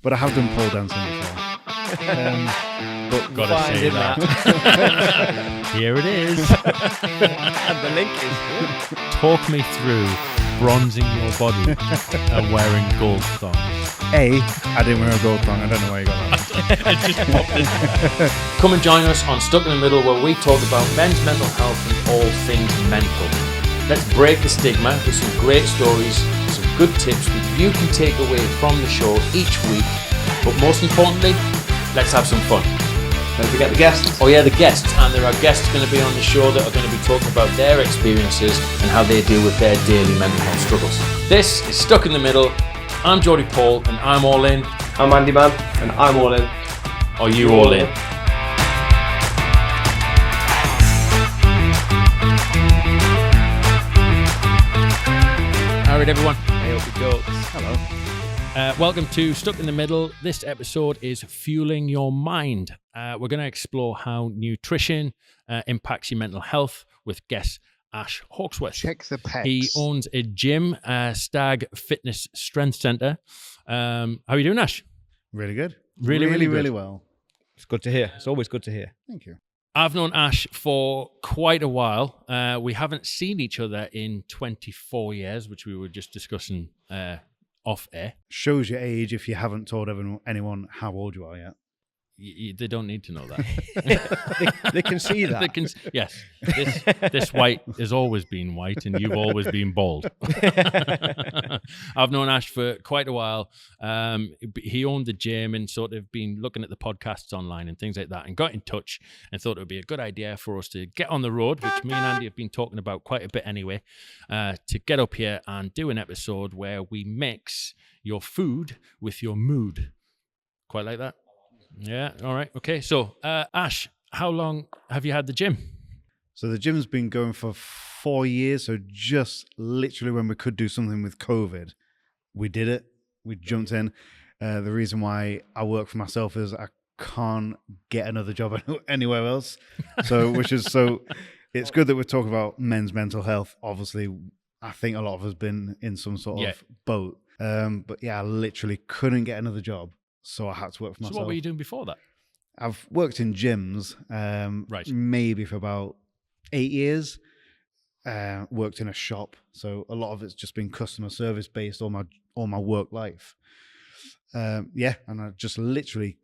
But I have done pole dancing before. But gotta say that. Here it is. And the link is here. Talk me through bronzing your body and wearing gold thongs. I didn't wear a gold thong. I don't know where you got that. It just popped in. Come and join us on Stuck in the Middle, where we talk about men's mental health and all things mental. Let's break the stigma with some great stories, some good tips that you can take away from the show each week. But most importantly, let's have some fun. Don't forget the guests. Oh yeah, the guests. And there are guests going to be on the show that are going to be talking about their experiences and how they deal with their daily mental health struggles. This is Stuck in the Middle. I'm Geordie Paul and I'm all in. I'm Andy Man and I'm all in. Are you all in? Alright everyone. Hey, up your jokes. Hello. Welcome to Stuck in the Middle. This episode is Fueling Your Mind. We're going to explore how nutrition impacts your mental health with guest A.H Hawksworth. Check the pecs. He owns a gym, Stag Fitness Strength Centre. How are you doing, Ash? Really good. Really good. Really well. It's good to hear. It's always good to hear. Thank you. I've known Ash for quite a while. We haven't seen each other in 24 years, which we were just discussing off air. Shows your age if you haven't told anyone how old you are yet. They don't need to know that. They can see that. Yes, this white has always been white, and you've always been bald. I've known Ash for quite a while. He owned the gym and sort of been looking at the podcasts online and things like that, and got in touch and thought it would be a good idea for us to get on the road, which me and Andy have been talking about quite a bit anyway, to get up here and do an episode where we mix your food with your mood. Quite like that? Yeah, all right, okay. So, Ash, how long have you had the gym? So the gym's been going for 4 years. So just literally when we could do something with COVID, we did it. We jumped in. The reason why I work for myself is I can't get another job anywhere else. So, it's good that we're talking about men's mental health. Obviously, I think a lot of us been in some sort of boat. But yeah, I literally couldn't get another job. So I had to work for myself. So what were you doing before that? I've worked in gyms, maybe for about 8 years. Worked in a shop, so a lot of it's just been customer service based all my work life. And I just literally,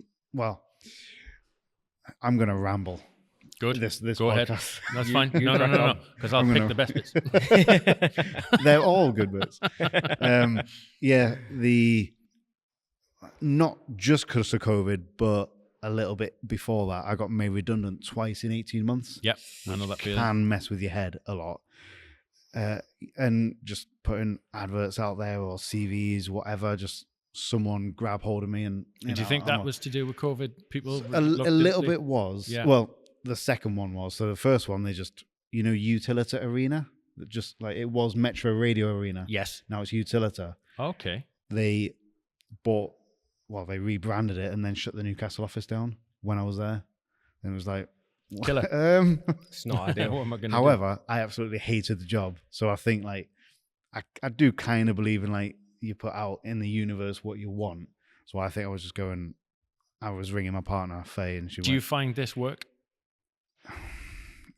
I'm gonna ramble. Good. This Go podcast. ahead. That's fine. No, because I'll pick the best bits. They're all good bits. Not just because of COVID, but a little bit before that, I got made redundant twice in 18 months. Yep, I know that feeling. Can mess with your head a lot. And just putting adverts out there or CVs, whatever, just someone grab hold of me. And Did you think that was to do with COVID? People a little bit was. Yeah. Well, the second one was. So the first one, they just, Utilita Arena. Just like it was Metro Radio Arena. Yes. Now it's Utilita. Okay. They rebranded it and then shut the Newcastle office down when I was there. And it was like, killer. It's not ideal. What am I going to do? However, I absolutely hated the job. So I think I do kind of believe in you put out in the universe what you want. So I think I was ringing my partner, Faye, and Do you find this work?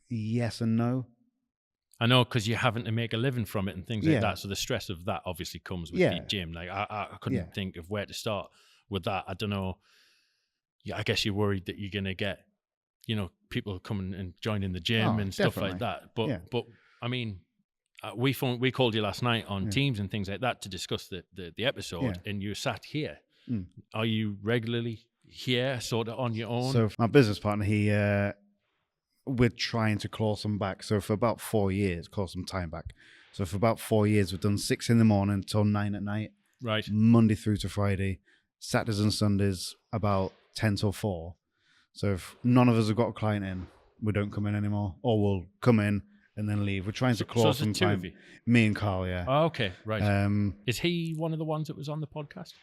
Yes and no. I know, because you're having to make a living from it and things like that. So the stress of that obviously comes with the gym. Like I couldn't think of where to start with that. I don't know. Yeah, I guess you're worried that you're gonna get, people coming and joining the gym and stuff like that. But I mean, we called you last night on Teams and things like that to discuss the episode, and you sat here. Are you regularly here, sort of on your own? So my business partner, we're trying to claw some back. So for about 4 years, claw some time back. So for about 4 years, we've done 6 a.m. till 9 p.m. Right. Monday through to Friday. Saturdays and Sundays about 10 till 4. So if none of us have got a client in, we don't come in anymore, or we'll come in and then leave. We're trying to claw some two time. Of you? Me and Carl, yeah. Oh, okay, right. Is he one of the ones that was on the podcast?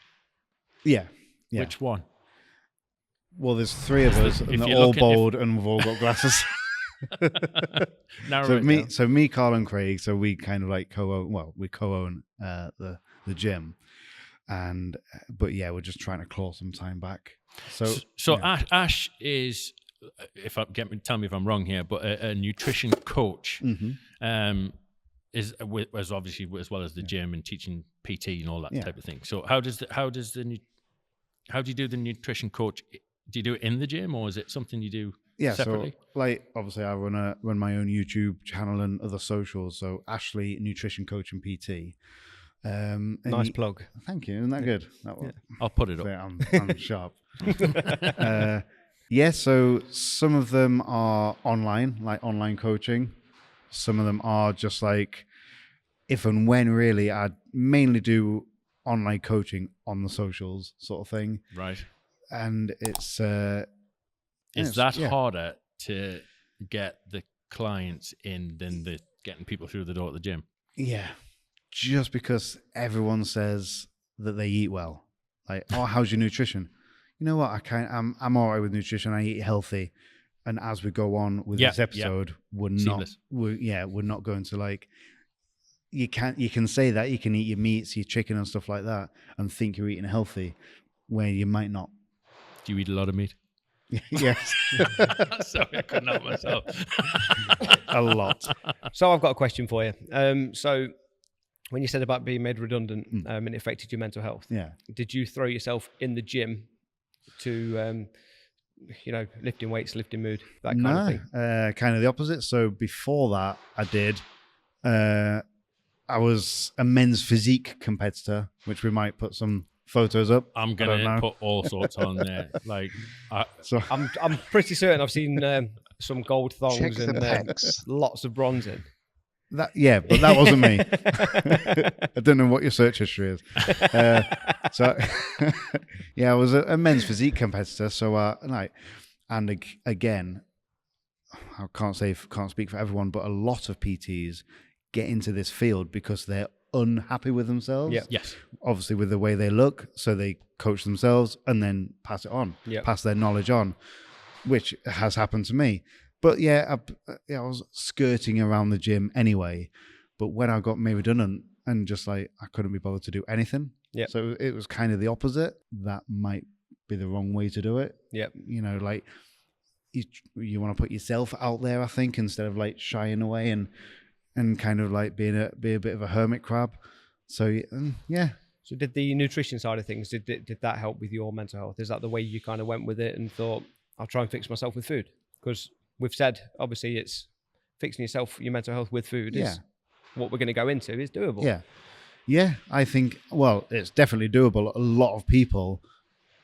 Yeah. Which one? Well, there's 3 of us, and they're all bald, and we've all got glasses. So me, Carl, and Craig. So we kind of co-own. Well, we co-own the gym. But yeah, we're just trying to claw some time back. So yeah. Ash is, tell me if I'm wrong here, but a nutrition coach. Mm-hmm. Is obviously as well as the gym and teaching PT and all that Yeah. type of thing. So how do you do the nutrition coach? Do you do it in the gym, or is it something you do separately? So like obviously I run my own YouTube channel and other socials. So Ashley Nutrition Coach and PT. Nice plug. Thank you. Isn't that good? I'll put it up. I'm sharp. Yeah. So some of them are online, like online coaching. Some of them are just like if and when really. I mainly do online coaching on the socials sort of thing. Right. And it's is that harder to get the clients in than getting people through the door at the gym? Yeah. Just because everyone says that they eat well. Like, oh, how's your nutrition? You know what? I'm all right with nutrition. I eat healthy. And as we go on with this episode, we're not going to like. You can say that you can eat your meats, your chicken, and stuff like that, and think you're eating healthy, where you might not. Do you eat a lot of meat? Yes. Sorry, I couldn't help myself. A lot. So I've got a question for you. So when you said about being made redundant and it affected your mental health, did you throw yourself in the gym to, lifting weights, lifting mood, that kind of thing? Kind of the opposite. So before that, I did. I was a men's physique competitor, which we might put some photos up. I'm gonna put all sorts on there. Like, I'm pretty certain I've seen some gold thongs and lots of bronze in. But that wasn't me. I don't know what your search history is. I was a men's physique competitor. So again, I can't speak for everyone, but a lot of PTs get into this field because they're unhappy with themselves. Yeah. Yes. Obviously with the way they look, so they coach themselves and then pass it on, pass their knowledge on, which has happened to me. But I was skirting around the gym anyway. But when I got made redundant and just like I couldn't be bothered to do anything, so it was kind of the opposite. That might be the wrong way to do it. Yeah, like you want to put yourself out there, I think, instead of like shying away and kind of like be a bit of a hermit crab. So yeah. So did the nutrition side of things, did that help with your mental health? Is that the way you kind of went with it and thought, I'll try and fix myself with food? Because we've said, obviously, it's fixing yourself, your mental health with food is what we're going to go into is doable. Yeah, I think, it's definitely doable. A lot of people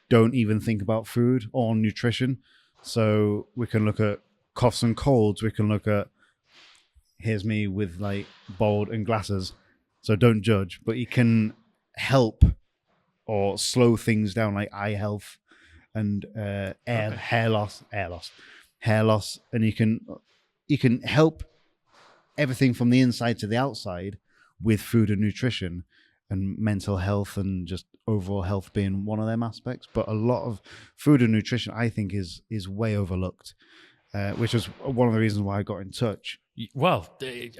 don't even think about food or nutrition. So we can look at coughs and colds. We can look at, here's me with like bald and glasses. So don't judge, but you can help or slow things down like eye health and hair loss, and you can help everything from the inside to the outside with food and nutrition, and mental health and just overall health being one of them aspects. But a lot of food and nutrition, I think, is way overlooked, which is one of the reasons why I got in touch. Well,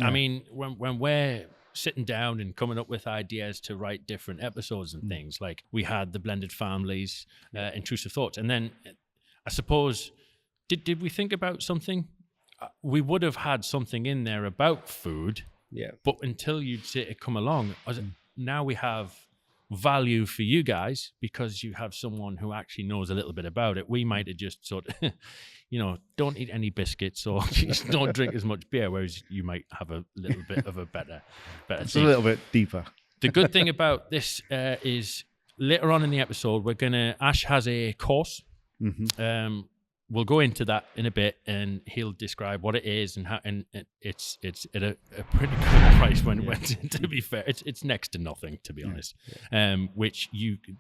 I mean, when we're sitting down and coming up with ideas to write different episodes and things, like we had the blended families, intrusive thoughts, and then I suppose did we think about something? We would have had something in there about food, but until you'd see it come along, now we have value for you guys because you have someone who actually knows a little bit about it. We might have just sort of don't eat any biscuits or just don't drink as much beer, whereas you might have a little bit of a better It's thing. a little bit deeper. The good thing about this is later on in the episode, Ash has a course. Mm-hmm. We'll go into that in a bit, and he'll describe what it is and how. And it's at a pretty good price when it went in. To be fair, it's next to nothing, to be honest. Which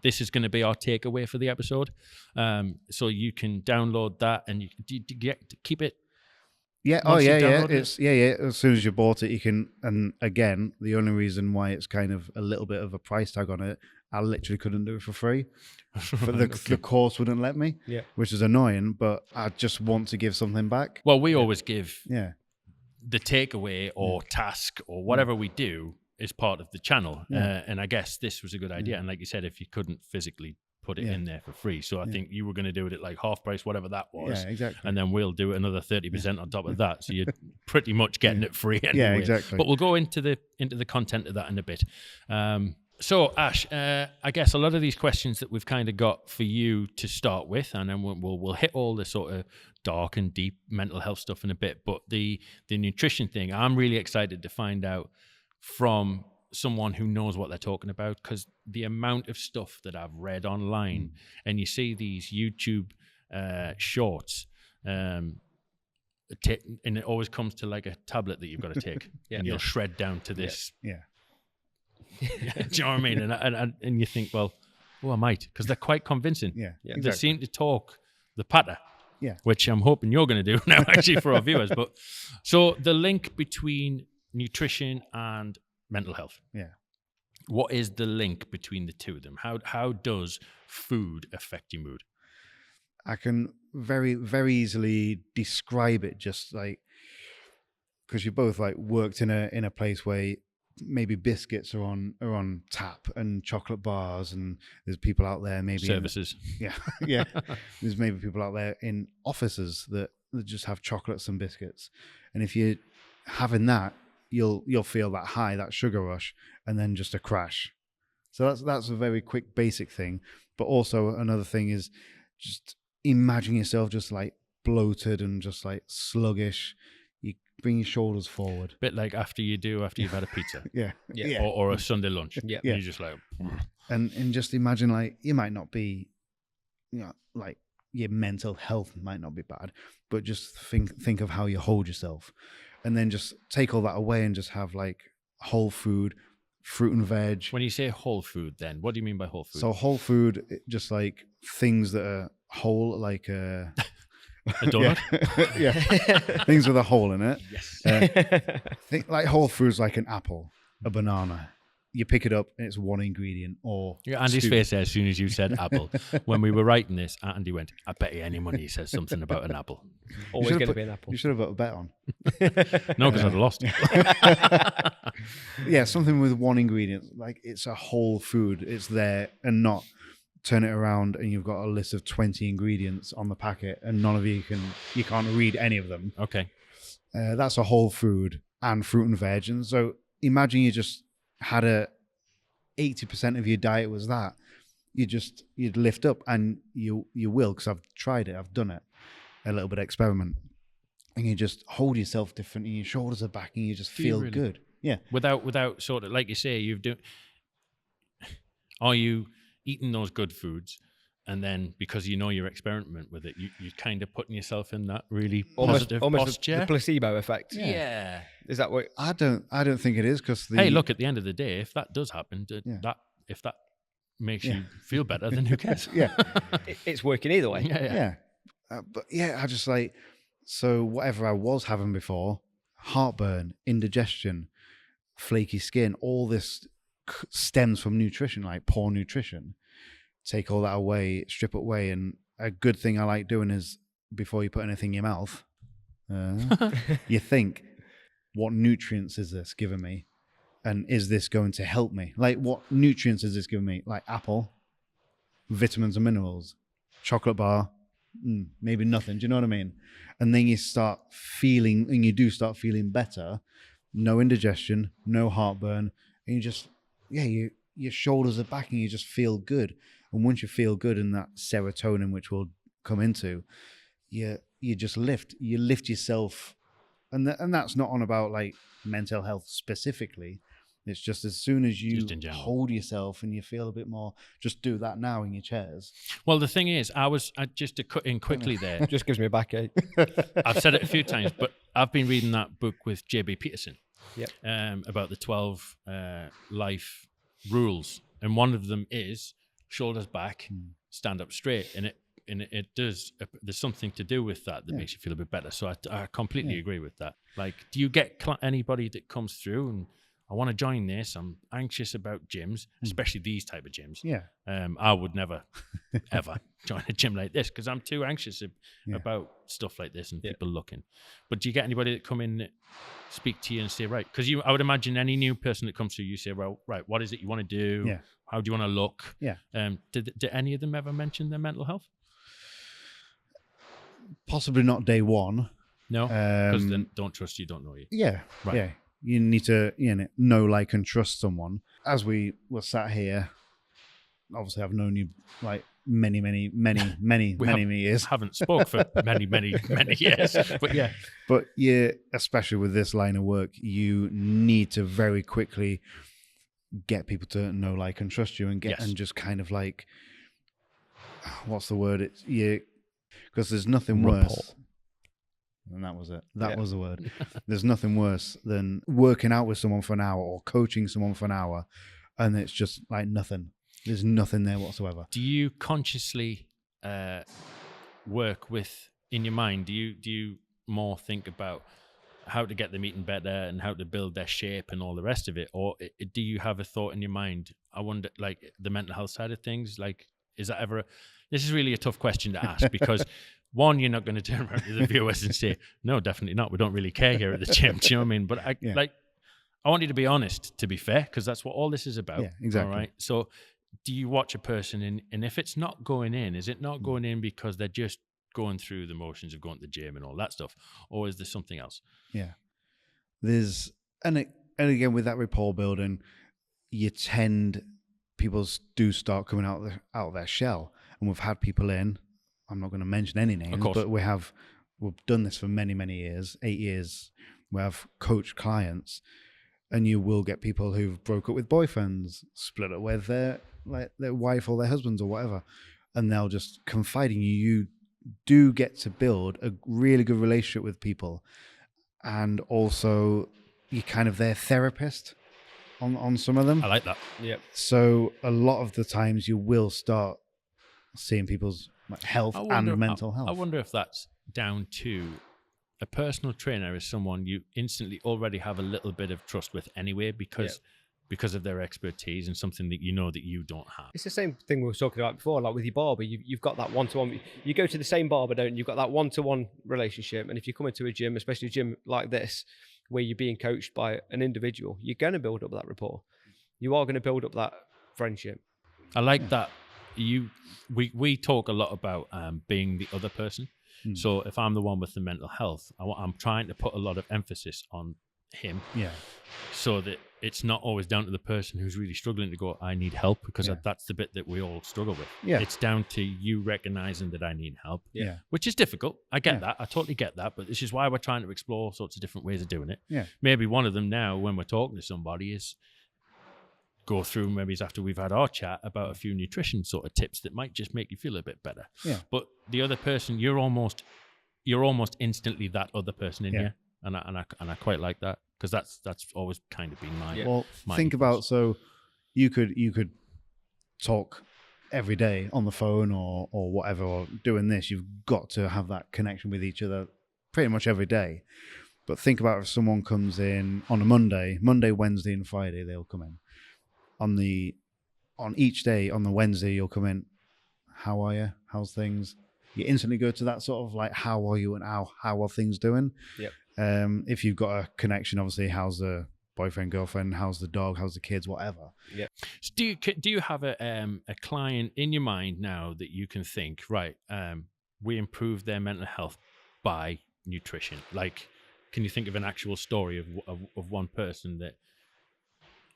this is going to be our takeaway for the episode. So you can download that, and you keep it. Yeah. Oh, yeah. It's As soon as you bought it, you can. And again, the only reason why it's kind of a little bit of a price tag on it, I literally couldn't do it for free. But the course wouldn't let me, which is annoying. But I just want to give something back. Well, we always give the takeaway or task or whatever we do is part of the channel. Yeah. And I guess this was a good idea. And like you said, if you couldn't physically put it in there for free. So I think you were going to do it at like half price, whatever that was. Yeah, exactly. And then we'll do another 30% on top of that. So you're pretty much getting it free anyway. Yeah, exactly. But we'll go into the content of that in a bit. So Ash, I guess a lot of these questions that we've kind of got for you to start with, and then we'll hit all the sort of dark and deep mental health stuff in a bit. But the nutrition thing, I'm really excited to find out from someone who knows what they're talking about, because the amount of stuff that I've read online, and you see these YouTube shorts, and it always comes to like a tablet that you've got to take, and you'll shred down to this. Yeah. Do you know what I mean? And you think, well, I might, because they're quite convincing. Yeah. They seem to talk the patter. Yeah. Which I'm hoping you're going to do now, actually, for our viewers. But so the link between nutrition and mental health. Yeah. What is the link between the two of them? How does food affect your mood? I can very, very easily describe it, just like, because you both like worked in a place where maybe biscuits are on tap and chocolate bars, and there's people out there maybe services. Yeah. There's maybe people out there in offices that just have chocolates and biscuits, and if you're having that, you'll feel that high, that sugar rush, and then just a crash. So that's a very quick basic thing. But also another thing is just imagine yourself just like bloated and just like sluggish. You bring your shoulders forward. Bit like after you've had a pizza. Yeah. Or a Sunday lunch. Yeah. You're just like... And just imagine, like, you might not be, like your mental health might not be bad, but just think of how you hold yourself. And then just take all that away and just have like whole food, fruit and veg. When you say whole food, then what do you mean by whole food? So whole food, just like things that are whole, like a donut? Yeah. Things with a hole in it. Yes. Think like whole foods, like an apple, a banana. You pick it up and it's one ingredient. Or Andy's face there as soon as you said apple. When we were writing this, Andy went, I bet you any money he says something about an apple. Always going to be an apple. You should have put a bet on. No, because I'd have lost. Yeah, something with one ingredient. Like it's a whole food. It's there, and not turn it around and you've got a list of 20 ingredients on the packet and none of you can't read any of them. Okay. That's a whole food and fruit and veg. And so imagine you just had 80% of your diet was that. You'd lift up, and you will, because I've tried it, I've done it, a little bit of experiment, and you just hold yourself different, and your shoulders are back, and you just feel really? good. Yeah. Without sort of, like you say, are you eating those good foods, and then because you know you're experimenting with it, you're kind of putting yourself in that really positive posture? The placebo effect. Yeah. Is that what? I don't think it is, because Hey, look, at the end of the day, if that does happen, if that makes you feel better, then who cares? Yeah. It's working either way. Yeah. But yeah, I just like, so whatever I was having before, heartburn, indigestion, flaky skin, all this stems from nutrition, like poor nutrition. Take all that away, strip it away. And a good thing I like doing is, before you put anything in your mouth, you think, what nutrients is this giving me? And is this going to help me? Like, what nutrients is this giving me? Like apple, vitamins and minerals, chocolate bar, maybe nothing. Do you know what I mean? And then you start feeling, and you do start feeling better. No indigestion, no heartburn. And you just, your shoulders are back, and you just feel good. And once you feel good, and that serotonin, which we'll come into, you just lift yourself. And that's not on about like mental health specifically. It's just as soon as you hold yourself and you feel a bit more, just do that now in your chairs. Well, the thing is, just to cut in quickly there. Just gives me a backache. I've said it a few times, but I've been reading that book with J.B. Peterson. Yep. About the 12 life rules. And one of them is shoulders back, stand up straight. And it does, there's something to do with that makes you feel a bit better. So I completely agree with that. Like, do you get anybody that comes through and, I want to join this, I'm anxious about gyms, especially these type of gyms. Yeah. I would never, ever join a gym like this because I'm too anxious about stuff like this and people looking. But do you get anybody that come in that speak to you and say, right, because I would imagine any new person that comes to you say, well, right, what is it you want to do? Yeah. How do you want to look? Yeah. Did any of them ever mention their mental health? Possibly not day one. No, because then don't trust you, don't know you. Yeah. Right. Yeah. You need to know, like, and trust someone. As we were sat here, obviously I've known you like many years. Haven't spoke for many years, but yeah. But yeah, especially with this line of work, you need to very quickly get people to know, like, and trust you, and and just kind of like, what's the word? It's because there's nothing worse. And that was it. That was the word. There's nothing worse than working out with someone for an hour or coaching someone for an hour, and it's just like nothing. There's nothing there whatsoever. Do you consciously work with, in your mind, do you more think about how to get them eating better and how to build their shape and all the rest of it? Or do you have a thought in your mind? I wonder, like, the mental health side of things, like, is that ever... This is really a tough question to ask because... One, you're not going to turn around to the viewers and say, no, definitely not. We don't really care here at the gym. Do you know what I mean? But I want you to be honest, to be fair, because that's what all this is about. Yeah, exactly. All right. So do you watch a person and if it's not going in, is it not going in because they're just going through the motions of going to the gym and all that stuff? Or is there something else? Yeah. There's, and again, with that rapport building, people do start coming out of their shell. And we've had people in, I'm not going to mention any names, but we've done this for many years, 8 years. We have coached clients, and you will get people who've broke up with boyfriends, split up with their wife or their husbands or whatever, and they'll just confide in you. You do get to build a really good relationship with people, and also you're kind of their therapist on some of them. I like that. Yeah. So a lot of the times you will start seeing people's health and mental health. I wonder if that's down to a personal trainer is someone you instantly already have a little bit of trust with anyway because of their expertise and something that you know that you don't have. It's the same thing we were talking about before, like with your barber. You've got that one-to-one. You go to the same barber, don't you? You've got that one-to-one relationship. And if you come into a gym, especially a gym like this, where you're being coached by an individual, you're going to build up that rapport. You are going to build up that friendship. I like that. We talk a lot about being the other person. So if I'm the one with the mental health, I'm trying to put a lot of emphasis on him, so that it's not always down to the person who's really struggling to go, I need help, because that's the bit that we all struggle with. It's down to you recognizing that I need help, which is difficult. I get that. I totally get that. But this is why we're trying to explore all sorts of different ways of doing it. Maybe one of them now, when we're talking to somebody, is go through maybe after we've had our chat about a few nutrition sort of tips that might just make you feel a bit better. But the other person, you're almost instantly that other person in here, and I quite like that, because that's always kind of been my my think ethos. about, so you could talk every day on the phone or whatever, or doing this. You've got to have that connection with each other pretty much every day. But think about if someone comes in on a Monday, Wednesday, and Friday, they'll come in. On each day, on the Wednesday, you'll come in, how are you? How's things? You instantly go to that sort of like, how are you and how are things doing? If you've got a connection, obviously, how's the boyfriend, girlfriend, how's the dog, how's the kids, whatever. So do you have a client in your mind now that you can think, right, we improved their mental health by nutrition? Like, can you think of an actual story of one person that...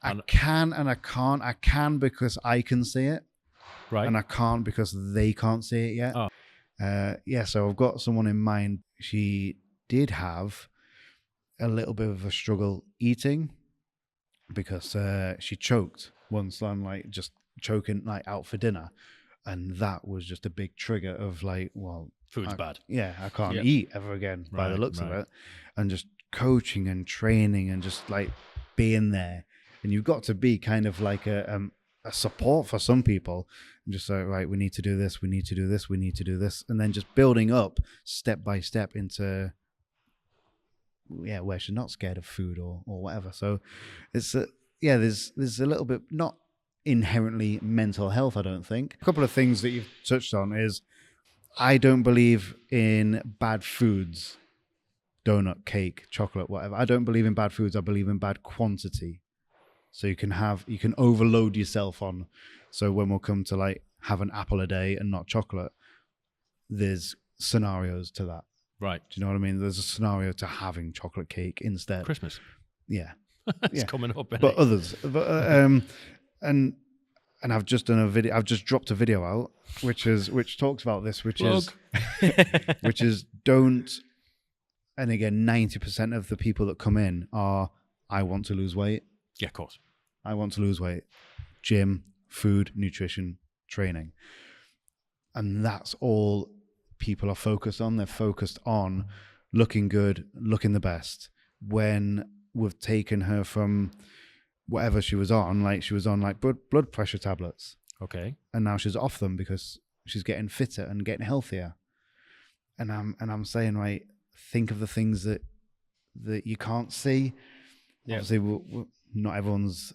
I can and I can't. I can because I can see it, right? And I can't because they can't see it yet. So I've got someone in mind. She did have a little bit of a struggle eating because she choked once on, like, just choking like out for dinner, and that was just a big trigger of like, well, food's bad. Yeah, I can't eat ever again by the looks of it. And just coaching and training and just like being there. And you've got to be kind of like a support for some people, and just like, right, we need to do this, we need to do this, we need to do this, and then just building up step by step into where she's not scared of food or whatever. So it's there's a little bit, not inherently mental health, I don't think. A couple of things that you've touched on is I don't believe in bad foods, donut, cake, chocolate, whatever. I don't believe in bad foods. I believe in bad quantity. So you can overload yourself on. So when we'll come to like have an apple a day and not chocolate, there's scenarios to that. Right. Do you know what I mean? There's a scenario to having chocolate cake instead. Christmas. Yeah. It's coming up. But others. And I've just done a video. I've just dropped a video out, which talks about this, which is don't. And again, 90% of the people that come in are, I want to lose weight. Yeah, of course. I want to lose weight. Gym, food, nutrition, training. And that's all people are focused on. They're focused on looking good, looking the best. When we've taken her from whatever she was on, like she was on like blood pressure tablets. Okay. And now she's off them because she's getting fitter and getting healthier. And I'm saying, right, think of the things that you can't see. Yeah. Obviously, not everyone's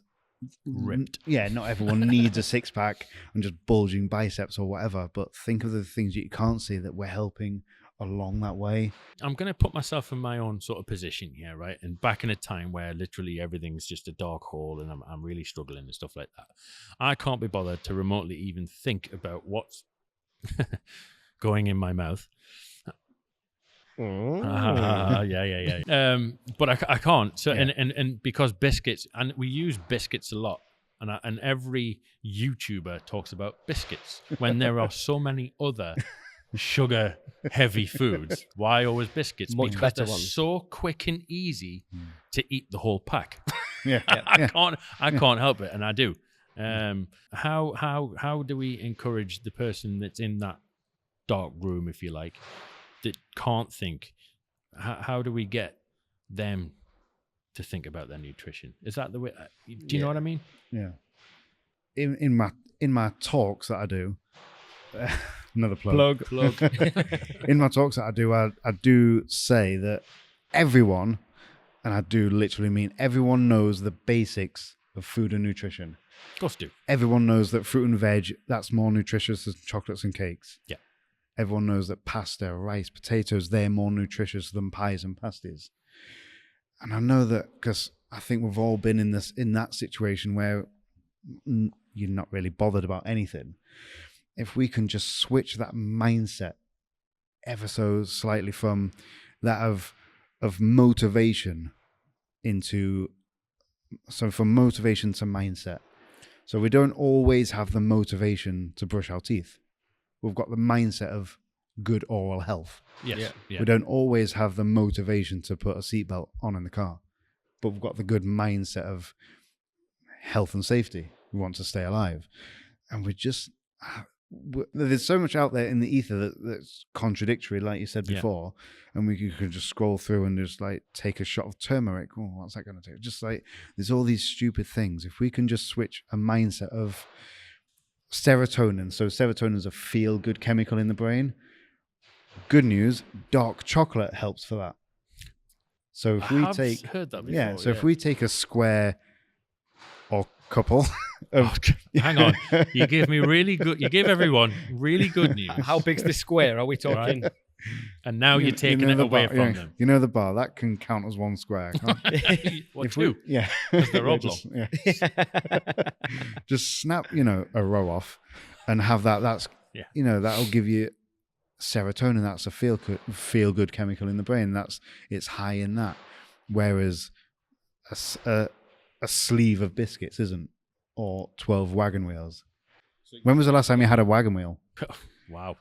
ripped. Yeah, not everyone needs a six pack and just bulging biceps or whatever. But think of the things that you can't see that we're helping along that way. I'm going to put myself in my own sort of position here, right? And back in a time where literally everything's just a dark hole and I'm really struggling and stuff like that, I can't be bothered to remotely even think about what's going in my mouth. Yeah. But I can't. So yeah. and because biscuits, and we use biscuits a lot, and every YouTuber talks about biscuits when there are so many other sugar heavy foods. Why always biscuits? Much because better they're ones. so quick and easy to eat the whole pack. Yeah. I can't help it, and I do. How do we encourage the person that's in that dark room, if you like, that can't think? How do we get them to think about their nutrition? Is that the way? Do you know what I mean? Yeah. In my talks that I do, another plug. In my talks that I do, I do say that everyone, and I do literally mean everyone, knows the basics of food and nutrition. Of course, do. Everyone knows that fruit and veg, that's more nutritious than chocolates and cakes. Yeah. Everyone knows that pasta, rice, potatoes, they're more nutritious than pies and pasties. And I know that because I think we've all been in that situation where you're not really bothered about anything. If we can just switch that mindset ever so slightly from that of motivation from motivation to mindset. So we don't always have the motivation to brush our teeth. We've got the mindset of good oral health. Yes. Yeah. We don't always have the motivation to put a seatbelt on in the car, but we've got the good mindset of health and safety. We want to stay alive. And there's so much out there in the ether that's contradictory, like you said before, and we could just scroll through and just like take a shot of turmeric. Oh, what's that going to take? Just like there's all these stupid things. If we can just switch a mindset of serotonin. So serotonin is a feel-good chemical in the brain. Good news, dark chocolate helps for that. So if we take heard that before, if we take a square or couple of hang on, you gave everyone really good news. How big's the square? Are we talking? Right. And now you're taking it away from them. You know the bar that can count as one square. What, two? Because they're oblong. Just snap, a row off, and have that. That's that'll give you serotonin. That's a feel good chemical in the brain. It's high in that. Whereas a sleeve of biscuits isn't, or 12 wagon wheels. When was the last time you had a wagon wheel? Wow.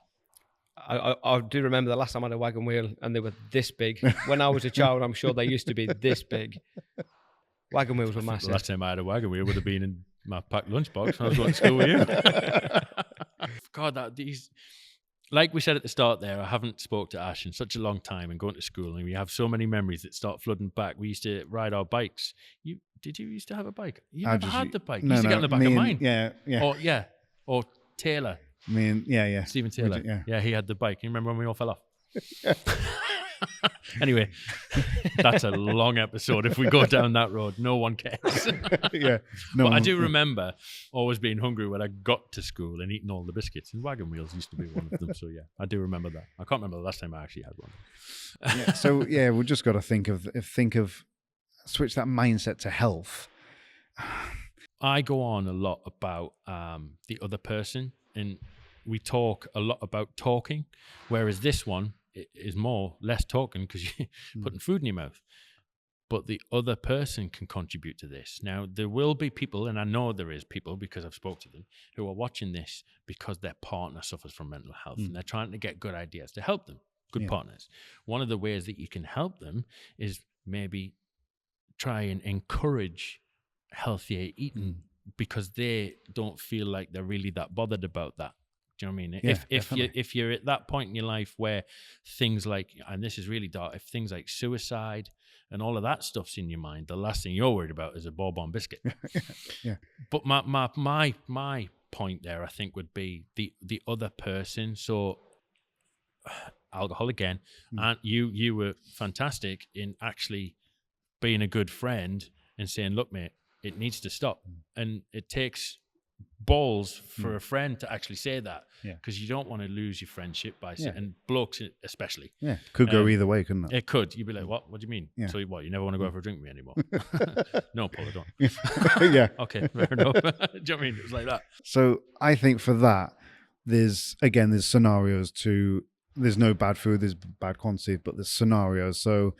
I do remember the last time I had a wagon wheel and they were this big. When I was a child, I'm sure they used to be this big. Wagon wheels were massive. The last time I had a wagon wheel would have been in my packed lunchbox when I was going to school with you. God, like we said at the start there, I haven't spoke to Ash in such a long time and going to school, and we have so many memories that start flooding back. We used to ride our bikes. Did you used to have a bike? You never had the bike. You used to get on the back of mine. Yeah. Or Taylor. Stephen Taylor. Yeah, he had the bike. You remember when we all fell off? Anyway, that's a long episode if we go down that road. No one cares. Yeah. No, But I do remember always being hungry when I got to school and eating all the biscuits. And wagon wheels used to be one of them. So yeah, I do remember that. I can't remember the last time I actually had one. Yeah, so yeah, we've just got to think of switch that mindset to health. I go on a lot about the other person, and we talk a lot about talking, whereas this one is less talking because you're putting food in your mouth. But the other person can contribute to this. Now, there will be people, and I know there is people because I've spoke to them, who are watching this because their partner suffers from mental health and they're trying to get good ideas to help them, good partners. One of the ways that you can help them is maybe try and encourage healthier eating because they don't feel like they're really that bothered about that. Do you know what I mean? Yeah, if you're at that point in your life where things like, and this is really dark, if things like suicide and all of that stuff's in your mind, the last thing you're worried about is a bourbon biscuit. Yeah. But my point there, I think, would be the other person. So alcohol again, and you were fantastic in actually being a good friend and saying, look, mate, it needs to stop. And it takes balls for a friend to actually say that, because you don't want to lose your friendship by and blokes especially. Yeah, could go either way, couldn't it? It could. You'd be like, what do you mean? Yeah. So what, you never want to go out for a drink with me anymore? No, Paul, I don't. Yeah. Okay, fair enough. Do you know what I mean? It's like that. So I think for that, there's scenarios to, there's no bad food, there's bad quantity, but there's scenarios. So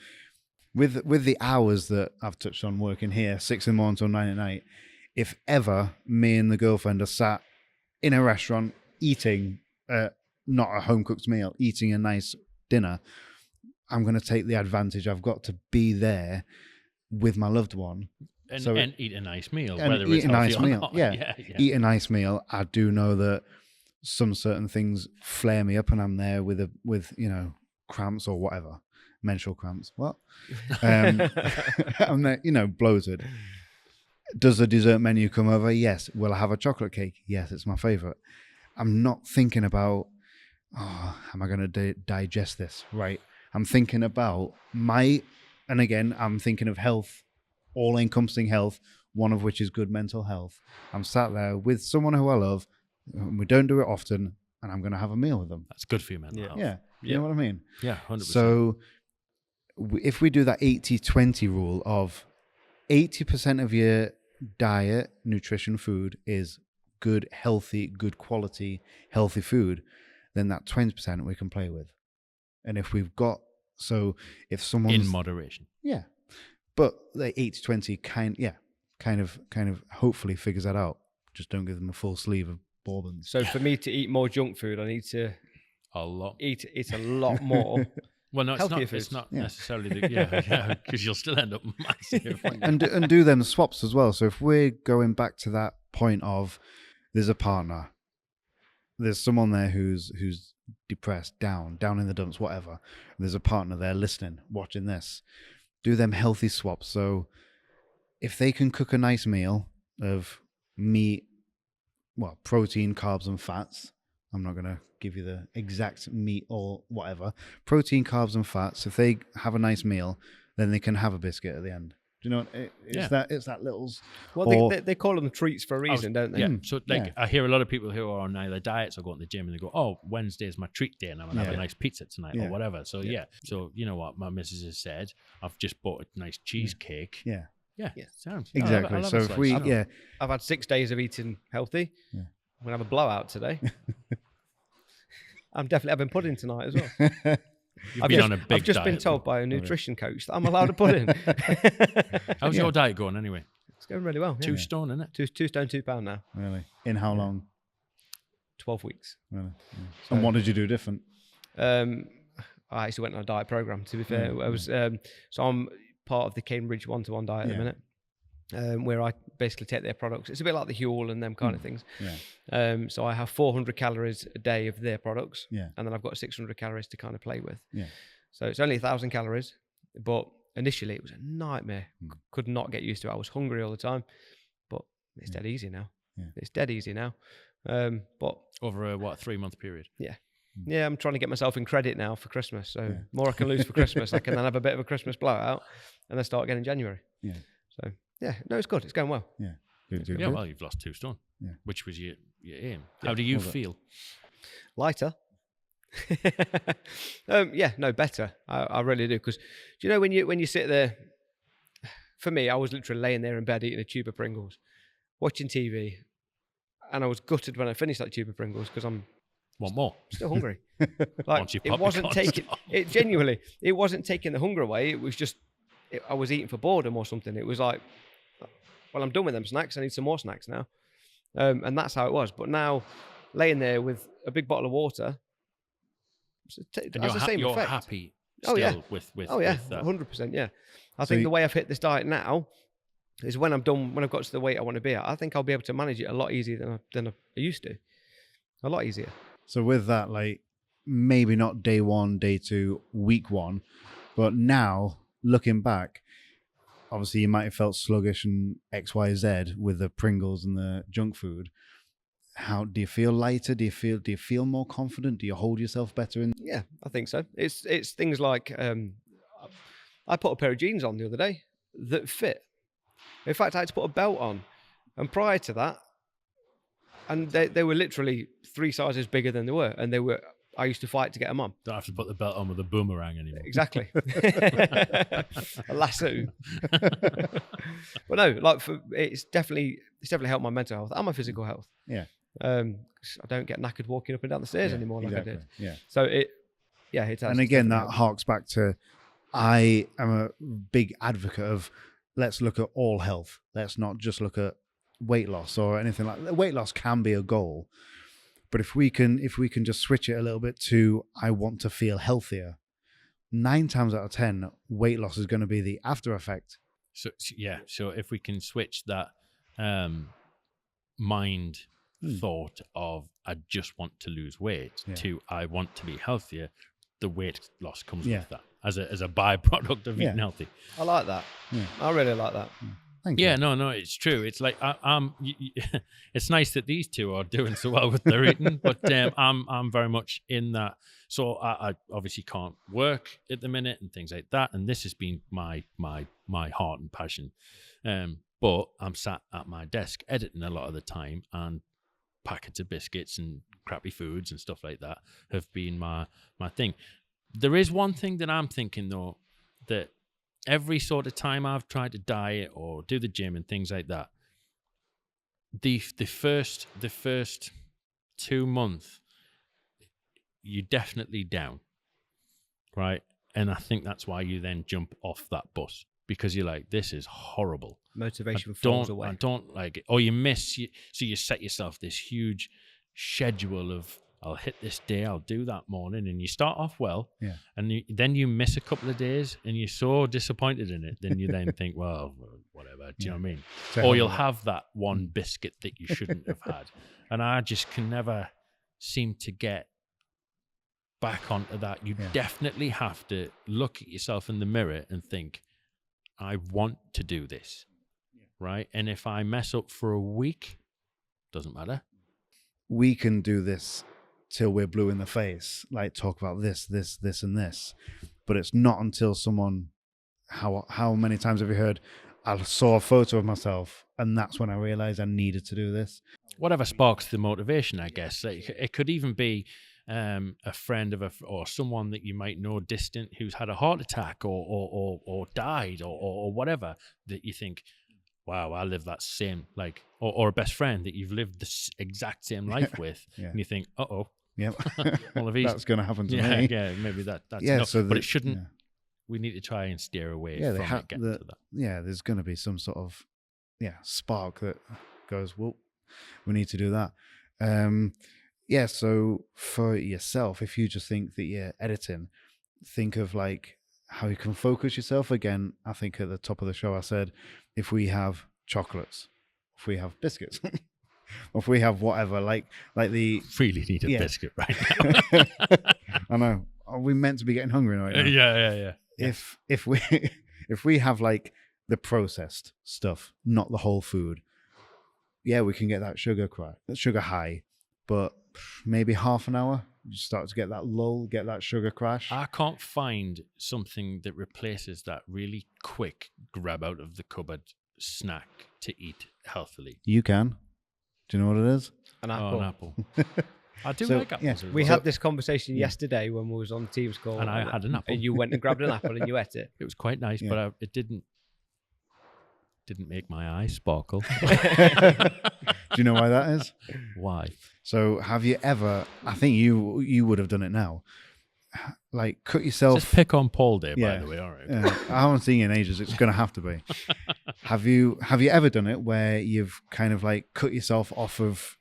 with the hours that I've touched on working here, 6 in the morning till 9 at night, if ever me and the girlfriend are sat in a restaurant eating not a home cooked meal, eating a nice dinner, I'm going to take the advantage. I've got to be there with my loved one. And eat a nice meal, and whether eat it's a nice healthy or meal. not. Yeah. Eat a nice meal. I do know that some certain things flare me up, and I'm there with cramps or whatever, menstrual cramps. What? I'm there, bloated. Does the dessert menu come over? Yes. Will I have a chocolate cake? Yes, it's my favorite. I'm not thinking about, am I going to digest this? Right. I'm thinking about and again, I'm thinking of health, all-encompassing health, one of which is good mental health. I'm sat there with someone who I love, and we don't do it often, and I'm going to have a meal with them. That's good for your mental health. Yeah. You know what I mean? Yeah, 100%. So if we do that 80-20 rule of 80% of your diet, nutrition, food is good, healthy, good quality, healthy food, then that 20% we can play with. And if we've got, if someone's in moderation. Yeah. But the 80-20 kind of hopefully figures that out. Just don't give them a full sleeve of bourbons. So for me to eat more junk food, I need to eat a lot more. Well, no, healthier it's not Yeah. necessarily because you'll still end up massive. and do them swaps as well. So if we're going back to that point of there's a partner, there's someone there who's depressed, down in the dumps, whatever. There's a partner there listening, watching this. Do them healthy swaps. So if they can cook a nice meal of meat, protein, carbs, and fats. I'm not going to give you the exact meat or whatever. Protein, carbs, and fats. If they have a nice meal, then they can have a biscuit at the end. Do you know? It's that little. Well, they call them treats for a reason, don't they? Yeah. So I hear a lot of people who are on either diets or go to the gym and they go, "Oh, Wednesday is my treat day, and I'm gonna have a nice pizza tonight or whatever." So So you know what my missus has said? I've just bought a nice cheesecake. Yeah. Yeah. Sounds Exactly. I love So a if slice. I've had 6 days of eating healthy. Yeah. I'm gonna have a blowout today. I'm definitely having pudding tonight as well. You've been on a big I've just diet, been told by a nutrition coach that I'm allowed a pudding. How's your diet going anyway? It's going really well. 2 stone, isn't it? 2 stone, 2 pound now. Really? In how long? 12 weeks. Really? Yeah. And what did you do different? I actually went on a diet program, to be fair. I was so I'm part of the Cambridge one-to-one diet at the minute, where I basically take their products. It's a bit like the Huel and them kind of things. Yeah. So I have 400 calories a day of their products, Yeah. and then I've got 600 calories to kind of play with. Yeah. So it's only 1,000 calories, but initially it was a nightmare. Could not get used to it. I was hungry all the time, but it's dead easy now. Yeah. It's dead easy now. But Over a 3-month period? yeah. Yeah, I'm trying to get myself in credit now for Christmas. So more I can lose for Christmas, I can then have a bit of a Christmas blowout and then start again in January. Yeah. So yeah, no, it's good. It's going well. Yeah. Yeah, well, you've lost 2 stone, Yeah. which was your aim. How do you feel? Lighter. Yeah, no, better. I really do. Because do you know when you sit there? For me, I was literally laying there in bed eating a tube of Pringles, watching TV, and I was gutted when I finished that tube of Pringles because I'm Want more? still hungry. Once you It pop, you wasn't can't taking stop. it genuinely. It wasn't taking the hunger away. It was just I was eating for boredom or something. It was like, well, I'm done with them snacks. I need some more snacks now, and that's how it was. But now, laying there with a big bottle of water, And has the same you're effect. happy Oh, still yeah. with Oh yeah, with that. 100%. Yeah, I So think the way I've hit this diet now is when I'm done. When I've got to the weight I want to be at, I think I'll be able to manage it a lot easier than I used to. A lot easier. So with that, like maybe not day 1, day 2, week 1, but now looking back, obviously you might have felt sluggish and X, Y, Z with the Pringles and the junk food. How do you feel lighter? Do you feel more confident? Do you hold yourself better in? Yeah, I think so. It's things like I put a pair of jeans on the other day that fit. In fact, I had to put a belt on, and prior to that, and they were literally 3 sizes bigger than they were, and I used to fight to get them on. Don't have to put the belt on with a boomerang anymore. Exactly. A lasso. But no, like it's definitely helped my mental health and my physical health. Yeah. 'Cause I don't get knackered walking up and down the stairs anymore like I did. Yeah. So it has. And again, that definitely helped. harks back to I am a big advocate of let's look at all health. Let's not just look at weight loss or anything like that. Weight loss can be a goal, but if we can just switch it a little bit to I want to feel healthier, 9 times out of 10, weight loss is going to be the after effect. So if we can switch that mind thought of I just want to lose weight to I want to be healthier, the weight loss comes with that as a byproduct of eating healthy. I like that. Yeah. I really like that. Thank you. Yeah, no, it's true. It's like it's nice that these two are doing so well with their eating, but I'm very much in that. So I obviously can't work at the minute and things like that, and this has been my heart and passion. But I'm sat at my desk editing a lot of the time, and packets of biscuits and crappy foods and stuff like that have been my thing. There is one thing that I'm thinking though, that every sort of time I've tried to diet or do the gym and things like that, the first 2 months, you're definitely down, right? And I think that's why you then jump off that bus, because you're like, this is horrible. Motivation falls away. I don't like it. Or so you set yourself this huge schedule of, I'll hit this day, I'll do that morning, and you start off well, and then you miss a couple of days, and you're so disappointed in it. Then you then think, well, whatever. Do you know what I mean? Or you'll have that one biscuit that you shouldn't have had, and I just can never seem to get back onto that. You definitely have to look at yourself in the mirror and think, I want to do this, right? And if I mess up for a week, doesn't matter. We can do this till we're blue in the face, like talk about this, and this. But it's not until someone, how many times have you heard, I saw a photo of myself and that's when I realized I needed to do this. Whatever sparks the motivation, I guess. It could even be a friend or someone that you might know distant who's had a heart attack or died or whatever, that you think, wow, I live that same, like, or a best friend that you've lived the exact same life with, and you think, Yep. all of these, That's going to happen to me. Yeah, maybe that's enough. But it shouldn't. We need to try and steer away from it. Get to that. Yeah, there's going to be some sort of spark that goes, well, we need to do that. So for yourself, if you just think that you're editing, think of like how you can focus yourself. Again, I think at the top of the show I said, if we have chocolates, if we have biscuits, or if we have whatever, like the really need a biscuit right now. I know. Are we meant to be getting hungry right now? Yeah. If we have like the processed stuff, not the whole food, we can get that sugar high, but maybe half an hour you start to get that lull, get that sugar crash. I can't find something that replaces that really quick grab out of the cupboard snack to eat healthily. You can. Do you know what it is? An Oh, apple. an apple. I do So, like apples. yeah, as We well. had this conversation yesterday when we was on Teams call, And I had an apple. and you went and grabbed an apple and you ate it. It was quite nice, Yeah. but it didn't make my eyes sparkle. Do you know why that is? Why? So have you ever, I think you would have done it now, like cut yourself. Just pick on Paul Day, by Yeah. the way. All right. I haven't seen you in ages. It's going to have to be. Have you ever done it where you've kind of like cut yourself off of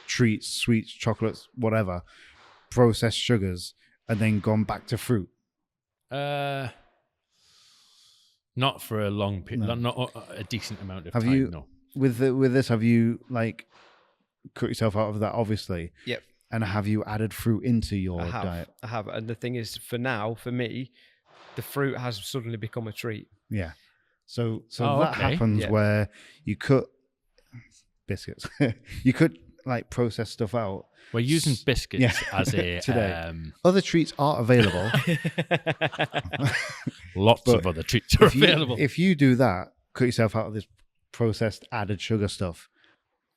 treats, sweets, chocolates, whatever, processed sugars, and then gone back to fruit? Not for a long period. No. Not a decent amount of Have time. you- No. With this, have you like cut yourself out of that? Obviously. Yep. And have you added fruit into your I diet? have. And the thing is, for now, for me, the fruit has suddenly become a treat. Yeah. So Oh, that okay. happens Yeah. where you cut biscuits. You could like process stuff out. We're using biscuits Yeah. as a Today. Other treats are available. lots But of other treats are available. If you do that, cut yourself out of this processed added sugar stuff.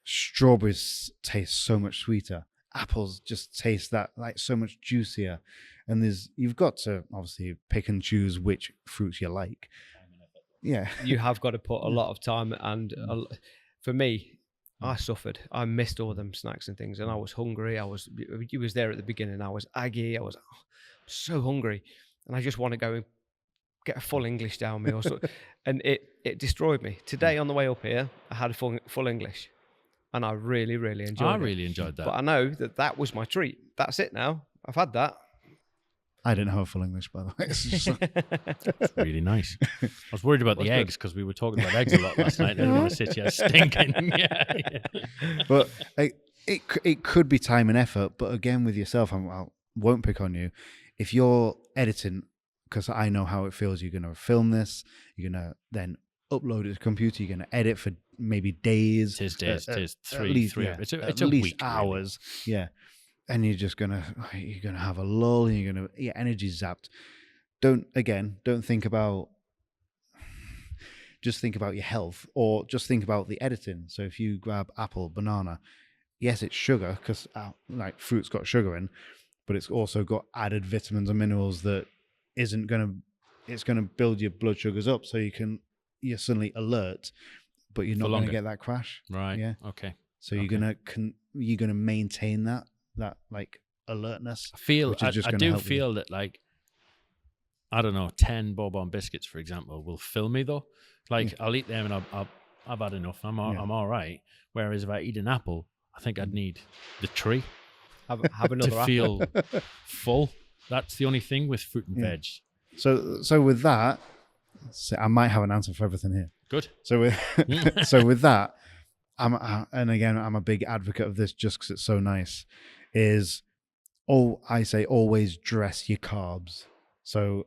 Strawberries taste so much sweeter. Apples just taste that like so much juicier. And you've got to obviously pick and choose which fruits you like. Yeah. You have got to put a lot of time, and for me, I suffered. I missed all them snacks and things, and I was hungry. You was there at the beginning. I was aggy. I was so hungry, and I just want to go and get a full English down me or so. And it destroyed me. Today on the way up here, I had a full English, and I really, really enjoyed it. I really enjoyed that. But I know that was my treat. That's it now. I've had that. I didn't have a full English, by the way. It's just It's really nice. I was worried about the Was good. eggs because we were talking about eggs a lot last night. I didn't want to sit here stinking. yeah. but it could be time and effort. But again, with yourself, I won't pick on you. If you're editing, because I know how it feels, you're going to film this, you're going to then upload it to the computer, you're going to edit for maybe days. Tis days, tis at three. yeah, It's at a least week, really. hours. Yeah. And you're gonna have a lull, and your energy's zapped. Don't think about, just think about your health, or just think about the editing. So if you grab apple, banana, yes, it's sugar because like fruit's got sugar in, but it's also got added vitamins and minerals that it's gonna build your blood sugars up, so you're suddenly alert, but you're not gonna longer. get that crash. Right. Yeah. Okay. So you're gonna maintain that like alertness. I just I gonna do help with feel that, like, I don't know, 10 Bourbon biscuits, for example, will fill me though. Like, I'll eat them and I've had enough. I'm all right. Whereas if I eat an apple, I think I'd need the tree Have another to apple. feel full. That's the only thing with fruit and Yeah. veg. So with that, I might have an answer for everything here. Good. So with that, I'm a big advocate of this just because it's so nice. I say always dress your carbs. So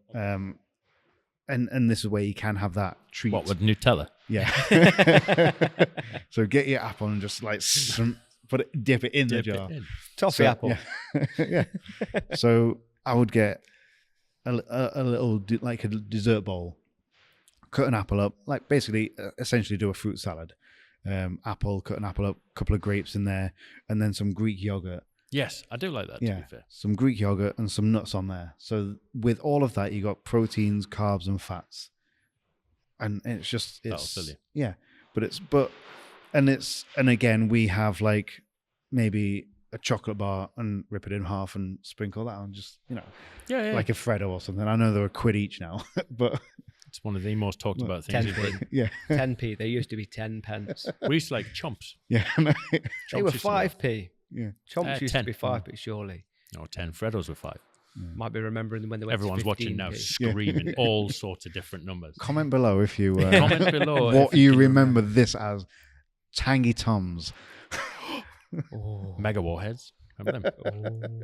and this is where you can have that treat. What, with Nutella? Yeah. So get your apple and just like dip it in the Dip it jar. in. Toffee apple. Yeah. Yeah. So I would get a little like a dessert bowl, cut an apple up, like basically essentially do a fruit salad. Cut an apple up, couple of grapes in there, and then some Greek yogurt. Yes, I do like that, to be fair. Some Greek yogurt and some nuts on there. So with all of that, you got proteins, carbs, and fats, and That'll fill you. Yeah, and again we have like maybe a chocolate bar and rip it in half and sprinkle that on, just Yeah. like a Freddo or something. I know they're £1 each now, but It's one of the most talked about things. 10p. yeah, 10p. They used to be 10 pence. We used to like chomps. yeah, They Chomps were used to be like- 5p. yeah. Chomps used 10. to be 5p, surely. No, 10. Freddos were 5. Might be remembering them when they went Everyone's to 15p. watching now, screaming all sorts of different numbers. Comment below if you Comment below what if you can remember this as. Tangy Toms. Oh. Mega Warheads. Remember them?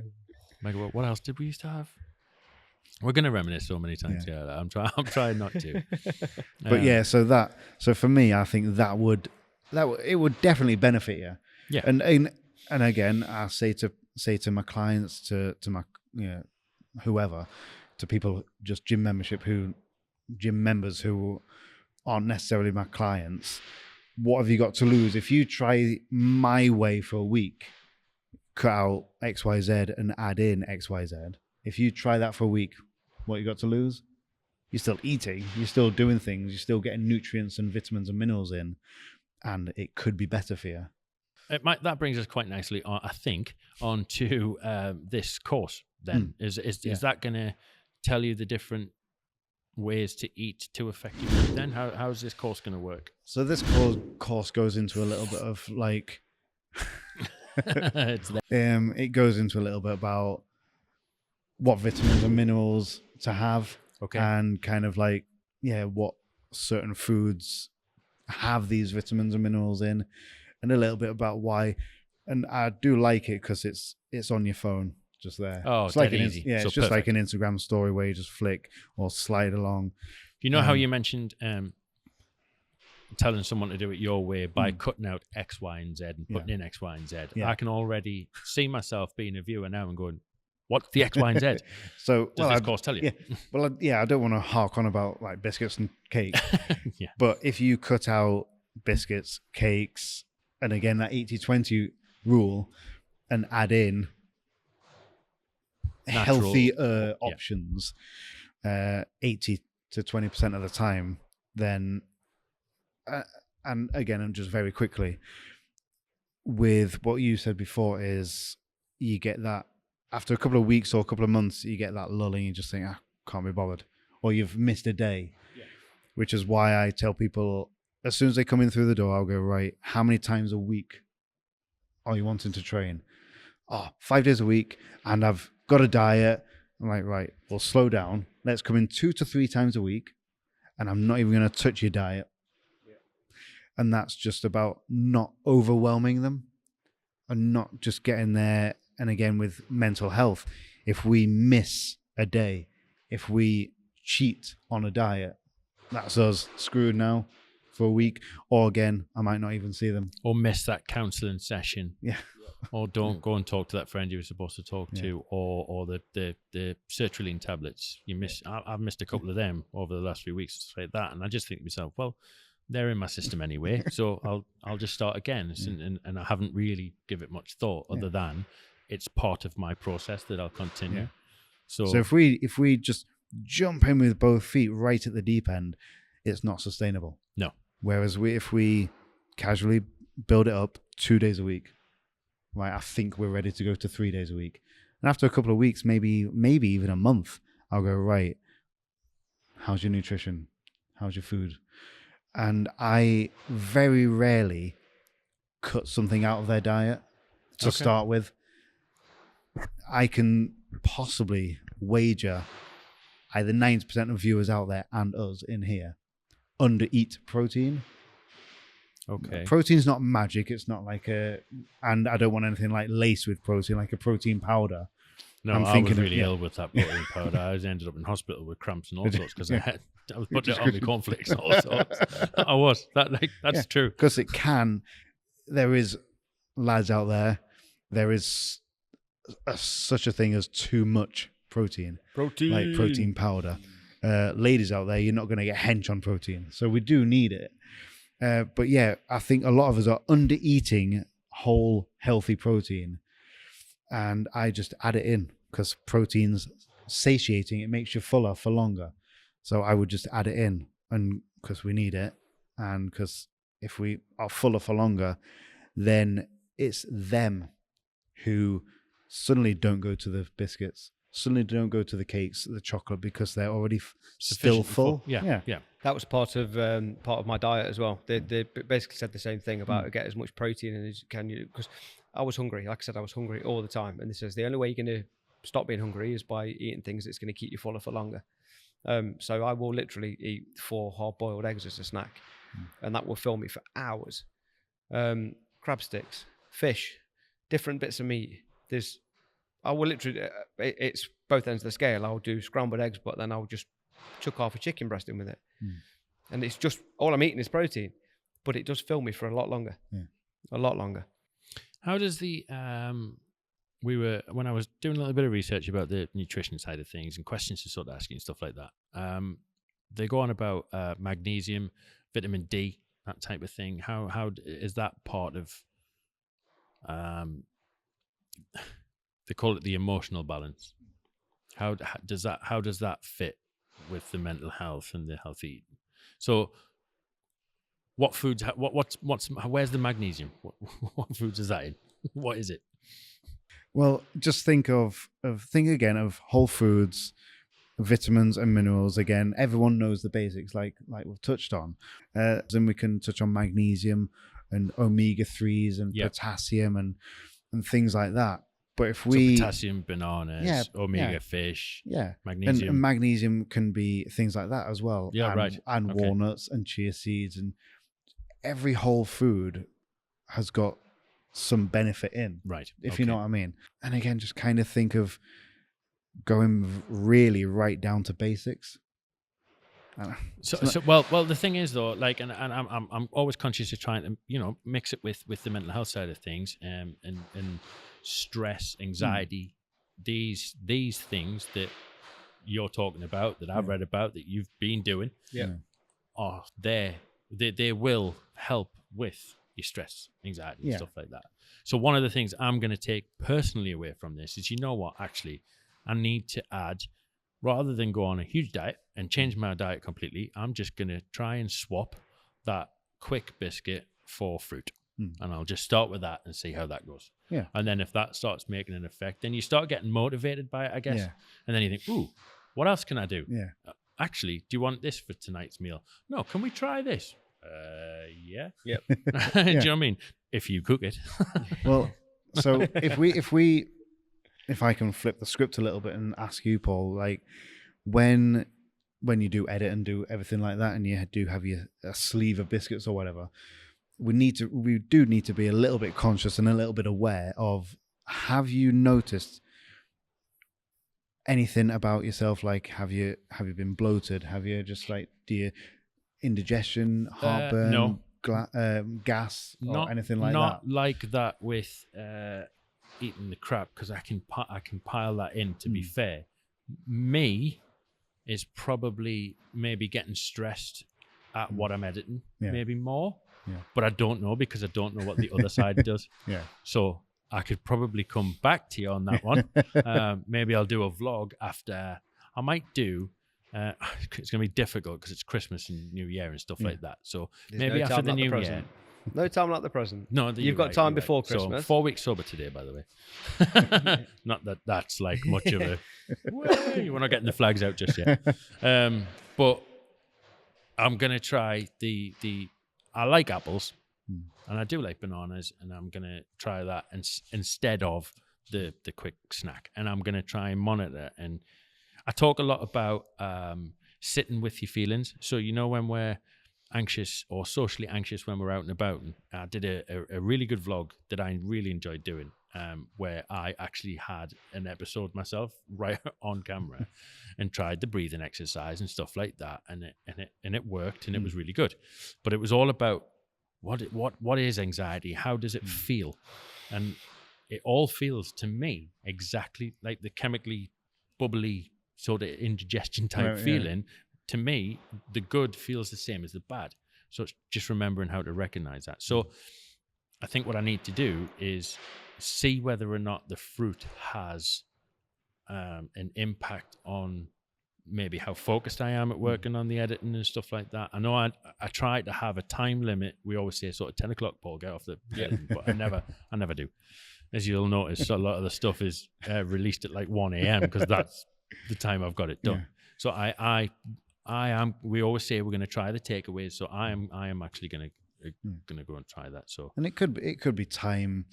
Mega. What else did we used to have? We're going to reminisce so many times. Yeah, I'm trying not to. But yeah, so for me, I think it would definitely benefit you. Yeah. And again, I say to say to my clients, to my whoever, to people, just gym members who aren't necessarily my clients, what have you got to lose? If you try my way for a week, cut out XYZ and add in XYZ, if you try that for a week, what you got to lose? You're still eating, you're still doing things, you're still getting nutrients and vitamins and minerals in, and it could be better for you. That brings us quite nicely, I think, onto this course. Then is that going to tell you the different ways to eat to affect you? Then how is this course going to work? So this course goes into a little bit of like, it goes into a little bit about what vitamins and minerals to have, and kind of like what certain foods have these vitamins and minerals in, and a little bit about why. And I do like it because it's on your phone, just there. Oh, it's like easy. It's just like an Instagram story where you just flick or slide along. You know how you mentioned telling someone to do it your way by cutting out X, Y, and Z and putting in X, Y, and Z. Yeah. I can already see myself being a viewer now and going, what's the X, Y, and Z? So does this course tell you? I don't want to hark on about like biscuits and cake. But if you cut out biscuits, cakes, and again that 80-20 rule, and add in healthier options 80 to 20% of the time, then and again, and just very quickly, with what you said before, is you get that after a couple of weeks or a couple of months, you get that lull and you just think, can't be bothered, or you've missed a day. Which is why I tell people, as soon as they come in through the door, I'll go, right, how many times a week are you wanting to train? 5 days a week, and I've got a diet. I'm like, right, well, slow down. Let's come in 2 to 3 times a week, and I'm not even going to touch your diet. And that's just about not overwhelming them and not just getting there. And again, with mental health, if we miss a day, if we cheat on a diet, that's us screwed now for a week. Or again, I might not even see them. Or miss that counselling session. Yeah. Or don't go and talk to that friend you were supposed to talk to, or the sertraline tablets. I've missed a couple of them over the last few weeks, like that, and I just think to myself, well, they're in my system anyway, so I'll just start again, and I haven't really given it much thought other than it's part of my process that I'll continue. Yeah. So if we just jump in with both feet right at the deep end, it's not sustainable. No. Whereas if we casually build it up 2 days a week, right, I think we're ready to go to 3 days a week. And after a couple of weeks, maybe even a month, I'll go, right, how's your nutrition? How's your food? And I very rarely cut something out of their diet to start with. I can possibly wager either 90% of viewers out there and us in here under-eat protein. Okay. Protein's not magic. It's not like and I don't want anything like laced with protein, like a protein powder. No, I was really ill with that protein powder. I ended up in hospital with cramps and all sorts because I was putting it on my cornflakes and all sorts. I was. That's true. Because there is lads out there, there is such a thing as too much protein. Like protein powder. Ladies out there, you're not going to get hench on protein. So we do need it. But yeah, I think a lot of us are under-eating whole, healthy protein. And I just add it in because protein's satiating. It makes you fuller for longer. So I would just add it in, and because we need it. And because if we are fuller for longer, then it's them who suddenly don't go to the biscuits, suddenly don't go to the cakes, the chocolate, because they're already still full. Yeah. That was part of my diet as well. They basically said the same thing about get as much protein in as you can, because I was hungry. Like I said, I was hungry all the time, and this says the only way you're going to stop being hungry is by eating things that's going to keep you fuller for longer. So I will literally eat 4 hard-boiled eggs as a snack, and that will fill me for hours. Crab sticks, fish, different bits of meat. I will literally, it's both ends of the scale. I'll do scrambled eggs, but then I'll just chuck half a chicken breast in with it. And it's just, all I'm eating is protein, but it does fill me for a lot longer. A lot longer. How does the when I was doing a little bit of research about the nutrition side of things and questions to sort of asking, stuff like that. They go on about magnesium, vitamin D, that type of thing. How is that part of? They call it the emotional balance. How does that fit with the mental health and the healthy eating? So, what foods? Where's the magnesium? What foods is that in? What is it? Well, just think again of whole foods, vitamins and minerals. Again, everyone knows the basics, like we've touched on. Then we can touch on magnesium and omega-3s and potassium and things like that. But if we potassium, bananas, omega fish, magnesium, and magnesium can be things like that as well. Yeah, right. And walnuts and chia seeds, and every whole food has got some benefit in, right? If you know what I mean. And again, just kind of think of going really right down to basics. Well, the thing is though, like, and I'm always conscious of trying to mix it with the mental health side of things, and stress, anxiety, these things that you're talking about, that I've read about, that you've been doing, are there. They will help with your stress, anxiety, and stuff like that. So one of the things I'm going to take personally away from this is, actually, I need to add, rather than go on a huge diet and change my diet completely, I'm just going to try and swap that quick biscuit for fruit. And I'll just start with that and see how that goes. Yeah. And then if that starts making an effect, then you start getting motivated by it, I guess. Yeah. And then you think, ooh, what else can I do? Yeah. Actually, do you want this for tonight's meal? No, can we try this? Yeah. Yep. Do you know what I mean? If you cook it. Well, so if I can flip the script a little bit and ask you, Paul, like when you do edit and do everything like that, and you do have a sleeve of biscuits or whatever, we do need to be a little bit conscious and a little bit aware of, have you noticed anything about yourself? Like, have you been bloated? Have you just like, do you indigestion, heartburn, no. Gas, or anything like that? Not like that with eating the crap, because I can pile that in, to be fair. Me is probably maybe getting stressed at what I'm editing, maybe more. Yeah. But I don't know, because I don't know what the other side does. Yeah. So I could probably come back to you on that one. Maybe I'll do a vlog after. I might do. It's going to be difficult because it's Christmas and New Year and stuff like that. So maybe after the New Year. No time like the present. No, you've got time before Christmas. So 4 weeks sober today, by the way. Not that that's like much of a. We're not getting the flags out just yet. But I'm gonna try the. I like apples, and I do like bananas, and I'm gonna try that instead of the quick snack. And I'm gonna try and monitor. And I talk a lot about sitting with your feelings. So when we're anxious or socially anxious when we're out and about, and I did a really good vlog that I really enjoyed doing, where I actually had an episode myself right on camera and tried the breathing exercise and stuff like that, and it worked, and it was really good. But it was all about what is anxiety, how does it feel, and it all feels to me exactly like the chemically bubbly sort of indigestion type feeling. To me, the good feels the same as the bad. So it's just remembering how to recognize that. So I think what I need to do is see whether or not the fruit has an impact on maybe how focused I am at working on the editing and stuff like that. I know I try to have a time limit. We always say sort of 10 o'clock, Paul, get off the editing, but I never do. As you'll notice, a lot of the stuff is released at like 1 a.m. because that's the time I've got it done. So I am. We always say we're going to try the takeaways. So I am actually going to go and try that. So, and it could be time.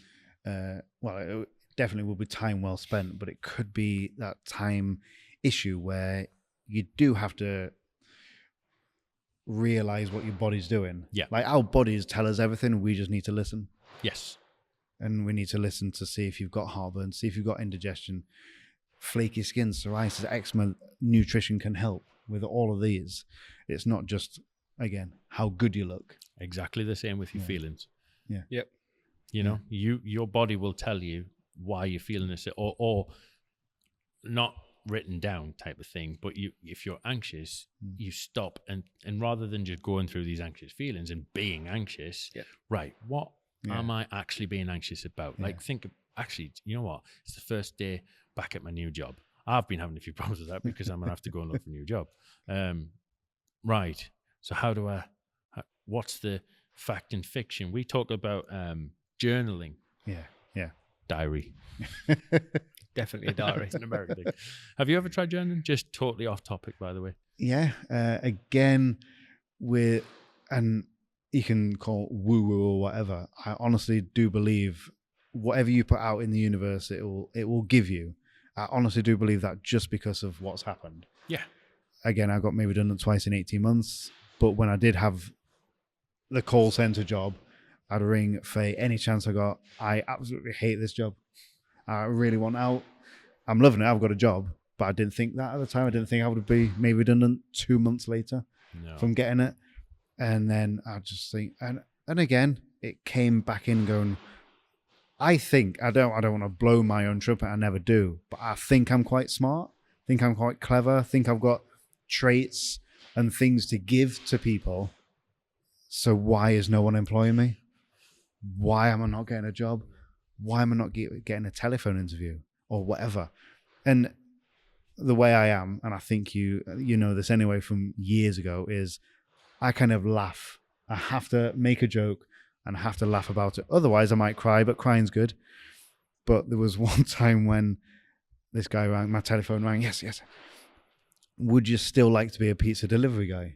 It definitely will be time well spent, but it could be that time issue where you do have to realize what your body's doing. Yeah, like our bodies tell us everything. We just need to listen. Yes, and we need to listen to see if you've got heartburn, see if you've got indigestion, flaky skin, psoriasis, eczema. Nutrition can help with all of these. It's not just, again, how good you look. Exactly the same with your feelings. Yeah. Yep. Your body will tell you why you're feeling this, or not written down type of thing. But if you're anxious, you stop and rather than just going through these anxious feelings and being anxious, right? What am I actually being anxious about? Like, actually, you know what? It's the first day back at my new job. I've been having a few problems with that because I'm gonna have to go and look for a new job. Right. So what's the fact and fiction? We talk about journaling. Yeah. Diary. Definitely a diary. It's an American thing. Have you ever tried journaling? Just totally off topic, by the way. Yeah. Again, and you can call it woo-woo or whatever. I honestly do believe whatever you put out in the universe, it will give you. I honestly do believe that just because of what's happened. Yeah. Again, I got made redundant twice in 18 months. But when I did have the call center job, I'd ring Faye any chance I got. I absolutely hate this job. I really want out. I'm loving it. I've got a job. But I didn't think that at the time. I didn't think I would be made redundant 2 months later from getting it. And then I just think, and again, it came back in going, I think, I don't want to blow my own trumpet. I never do. But I think I'm quite smart. I think I'm quite clever. I think I've got traits and things to give to people. So why is no one employing me? Why am I not getting a job? Why am I not getting a telephone interview or whatever? And the way I am, and I think you know this anyway from years ago, is I kind of laugh. I have to make a joke and I have to laugh about it. Otherwise I might cry, but crying's good. But there was one time when this guy rang, my telephone rang. Yes. Would you still like to be a pizza delivery guy?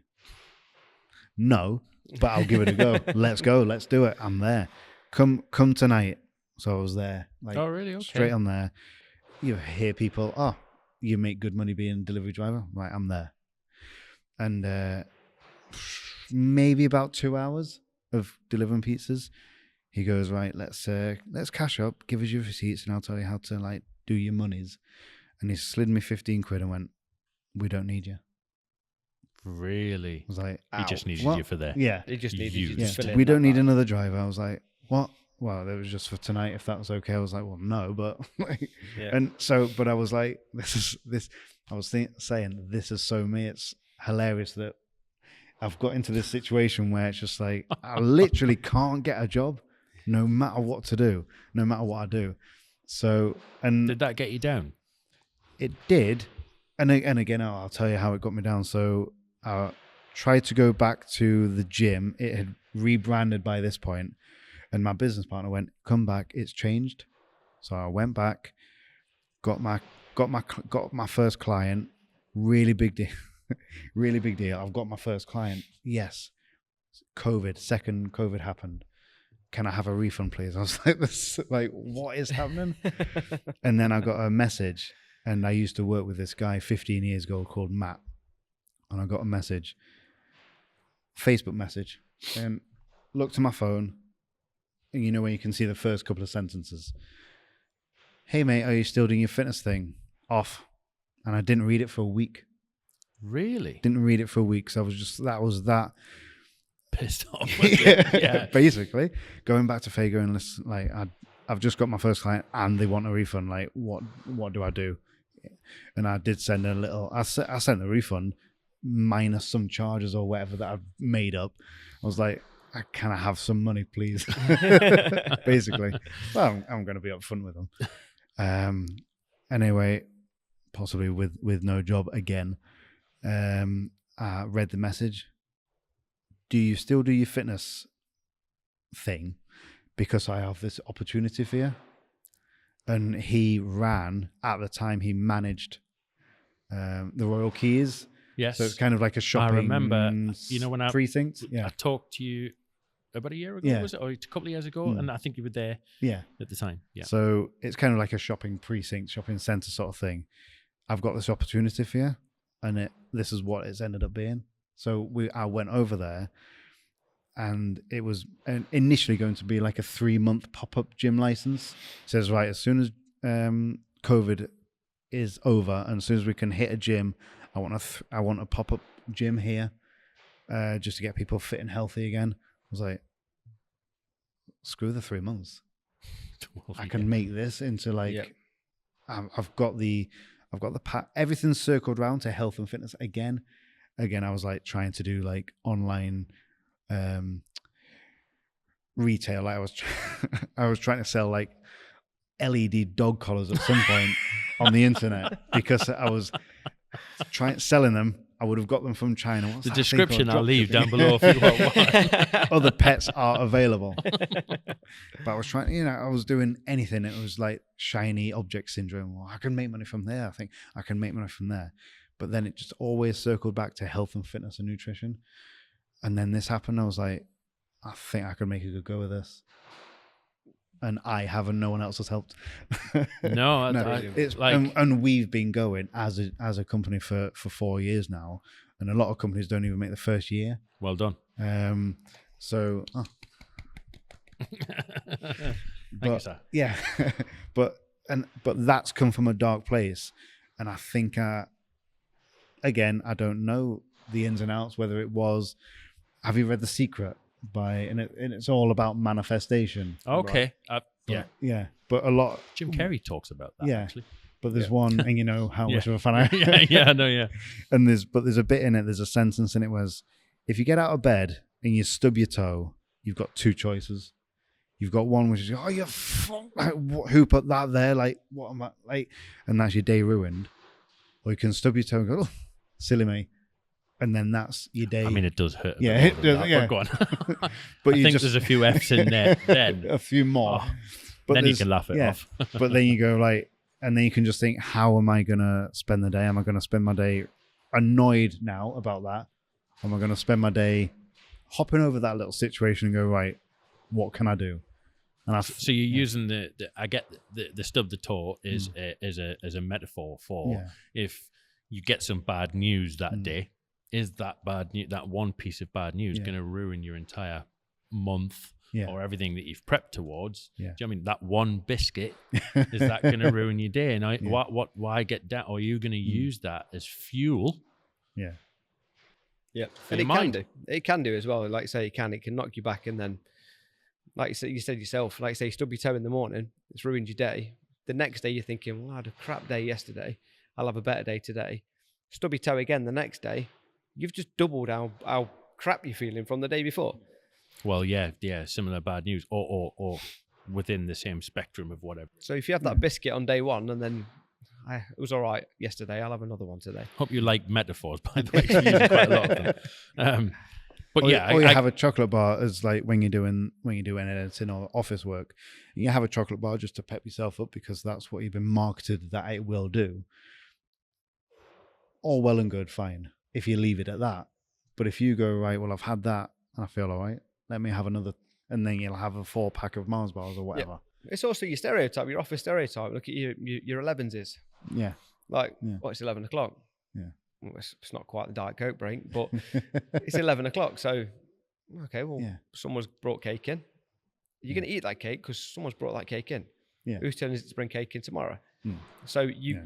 No, but I'll give it a go. Let's go. Let's do it. I'm there. Come tonight. So I was there. Like, oh, really? Okay. Straight on there. You hear people, you make good money being a delivery driver. Right, I'm there. And maybe about 2 hours of delivering pizzas. He goes, right, let's cash up. Give us your receipts and I'll tell you how to like do your monies. And he slid me 15 quid and went, we don't need you. Really? I was like, he just needed you for there. Yeah. He just needed you to fill in. We don't need another driver. I was like, what? Well, it was just for tonight, if that was okay. I was like, well, no, but and so, but I was like, I was saying, this is so me. It's hilarious that I've got into this situation where it's just like, I literally can't get a job no matter what to do, no matter what I do. So, and did that get you down? It did. And again, I'll tell you how it got me down. So I tried to go back to the gym. It had rebranded by this point. And my business partner went, come back, it's changed. So I went back, got my first client. Really big deal. Really big deal. I've got my first client. Yes. Second COVID happened. Can I have a refund, please? I was like, what is happening? And then I got a message. And I used to work with this guy 15 years ago called Matt. And I got a message, Facebook message, and looked at my phone. And you know when you can see the first couple of sentences. Hey, mate, are you still doing your fitness thing? Off. And I didn't read it for a week. Really? Didn't read it for a week. So I was just, that. Pissed off. Yeah. Basically, going back to Faye going, listen, like, I've just got my first client and they want a refund. Like, what do I do? And I did send a little, I sent a refund minus some charges or whatever that I've made up. I was like, can I have some money, please? Basically. Well, I'm going to be upfront with them. Anyway, possibly with no job again. I read the message. Do you still do your fitness thing? Because I have this opportunity for you. And he ran, at the time he managed the Royal Keys. Yes. So it's kind of like a shopping I remember, when precinct. I talked to you about a year ago, was it? Or a couple of years ago? And I think you were there at the time. Yeah. So it's kind of like a shopping precinct, shopping centre sort of thing. I've got this opportunity for you. And this is what it's ended up being. So I went over there. And it was initially going to be like a 3-month pop-up gym license. It says, right, as soon as COVID is over and as soon as we can hit a gym, I want a pop-up gym here just to get people fit and healthy again. I was like, screw the 3 months. Well, I can make this into like, Yeah. I've got the everything's circled around to health and fitness again. I was like trying to do like online retail. Like I was trying to sell like LED dog collars at some point on the internet because I was selling them. I would have got them from China. What's The that thing description called? I'll leave down below if you want one. Other pets are available. But I was trying, I was doing anything. It was like shiny object syndrome. Well, I can make money from there. I think I can make money from there. But then it just always circled back to health and fitness and nutrition. And then this happened. I was like, I think I could make a good go of this. And I haven't. No one else has helped. No, it's like, and we've been going as a company for 4 years now, and a lot of companies don't even make the first year. well done. So, Thank you, sir. yeah, but that's come from a dark place, and I think again, I don't know the ins and outs. Whether it was, have you read The Secret? And it's all about manifestation. Okay. Yeah, but a lot. Jim Carrey talks about that. Yeah. Actually. But there's one, and you know how much of a fan I am. I know. Yeah. And there's a bit in it. There's a sentence in it was, if you get out of bed and you stub your toe, you've got two choices. You've got one which is, oh, you fuck, like, who put that there? Like, what am I like? And that's your day ruined. Or you can stub your toe and go, oh, silly me. And then that's your day. I mean, it does hurt. Yeah, it does. Yeah. Go on. But I think there's a few F's in there. Then a few more. Oh, But then you can laugh it off. But then you go like, and then you can just think, how am I gonna spend the day? Am I gonna spend my day annoyed now about that? Am I gonna spend my day hopping over that little situation and go, right, what can I do? And So you're using I get the stub the toe is as a metaphor for if you get some bad news that day. Is that bad news? That one piece of bad news going to ruin your entire month or everything that you've prepped towards? Yeah. Do you know what I mean? That one biscuit, is that going to ruin your day? And why get that? Or are you going to use that as fuel? Yeah. Yeah. For And your it can mind. do. It can do as well. Like you say, it can knock you back. And then, like you said yourself, like you say, you stub your toe in the morning, it's ruined your day. The next day you're thinking, well, I had a crap day yesterday. I'll have a better day today. Stub your toe again the next day. You've just doubled how crap you're feeling from the day before. Well, yeah, similar bad news, or within the same spectrum of whatever. So if you have that biscuit on day one and then it was all right yesterday, I'll have another one today. Hope you like metaphors, by the way, 'cause we're using quite a lot of them. But or, yeah, or you have a chocolate bar as like when you're doing editing or office work, you have a chocolate bar just to pep yourself up because that's what you've been marketed that it will do. All well and good, fine, if you leave it at that. But if you go, right, well, I've had that and I feel all right, let me have another, and then you'll have a 4-pack of Mars bars or whatever. Yeah. It's also your stereotype, your office stereotype. Look at your 11s is. Yeah. Like, it's 11 o'clock. Yeah. Well, it's not quite the Diet Coke break, but it's 11 o'clock. So, okay, well, someone's brought cake in. You're going to eat that cake because someone's brought that cake in. Yeah. Whose turn is it to bring cake in tomorrow? So you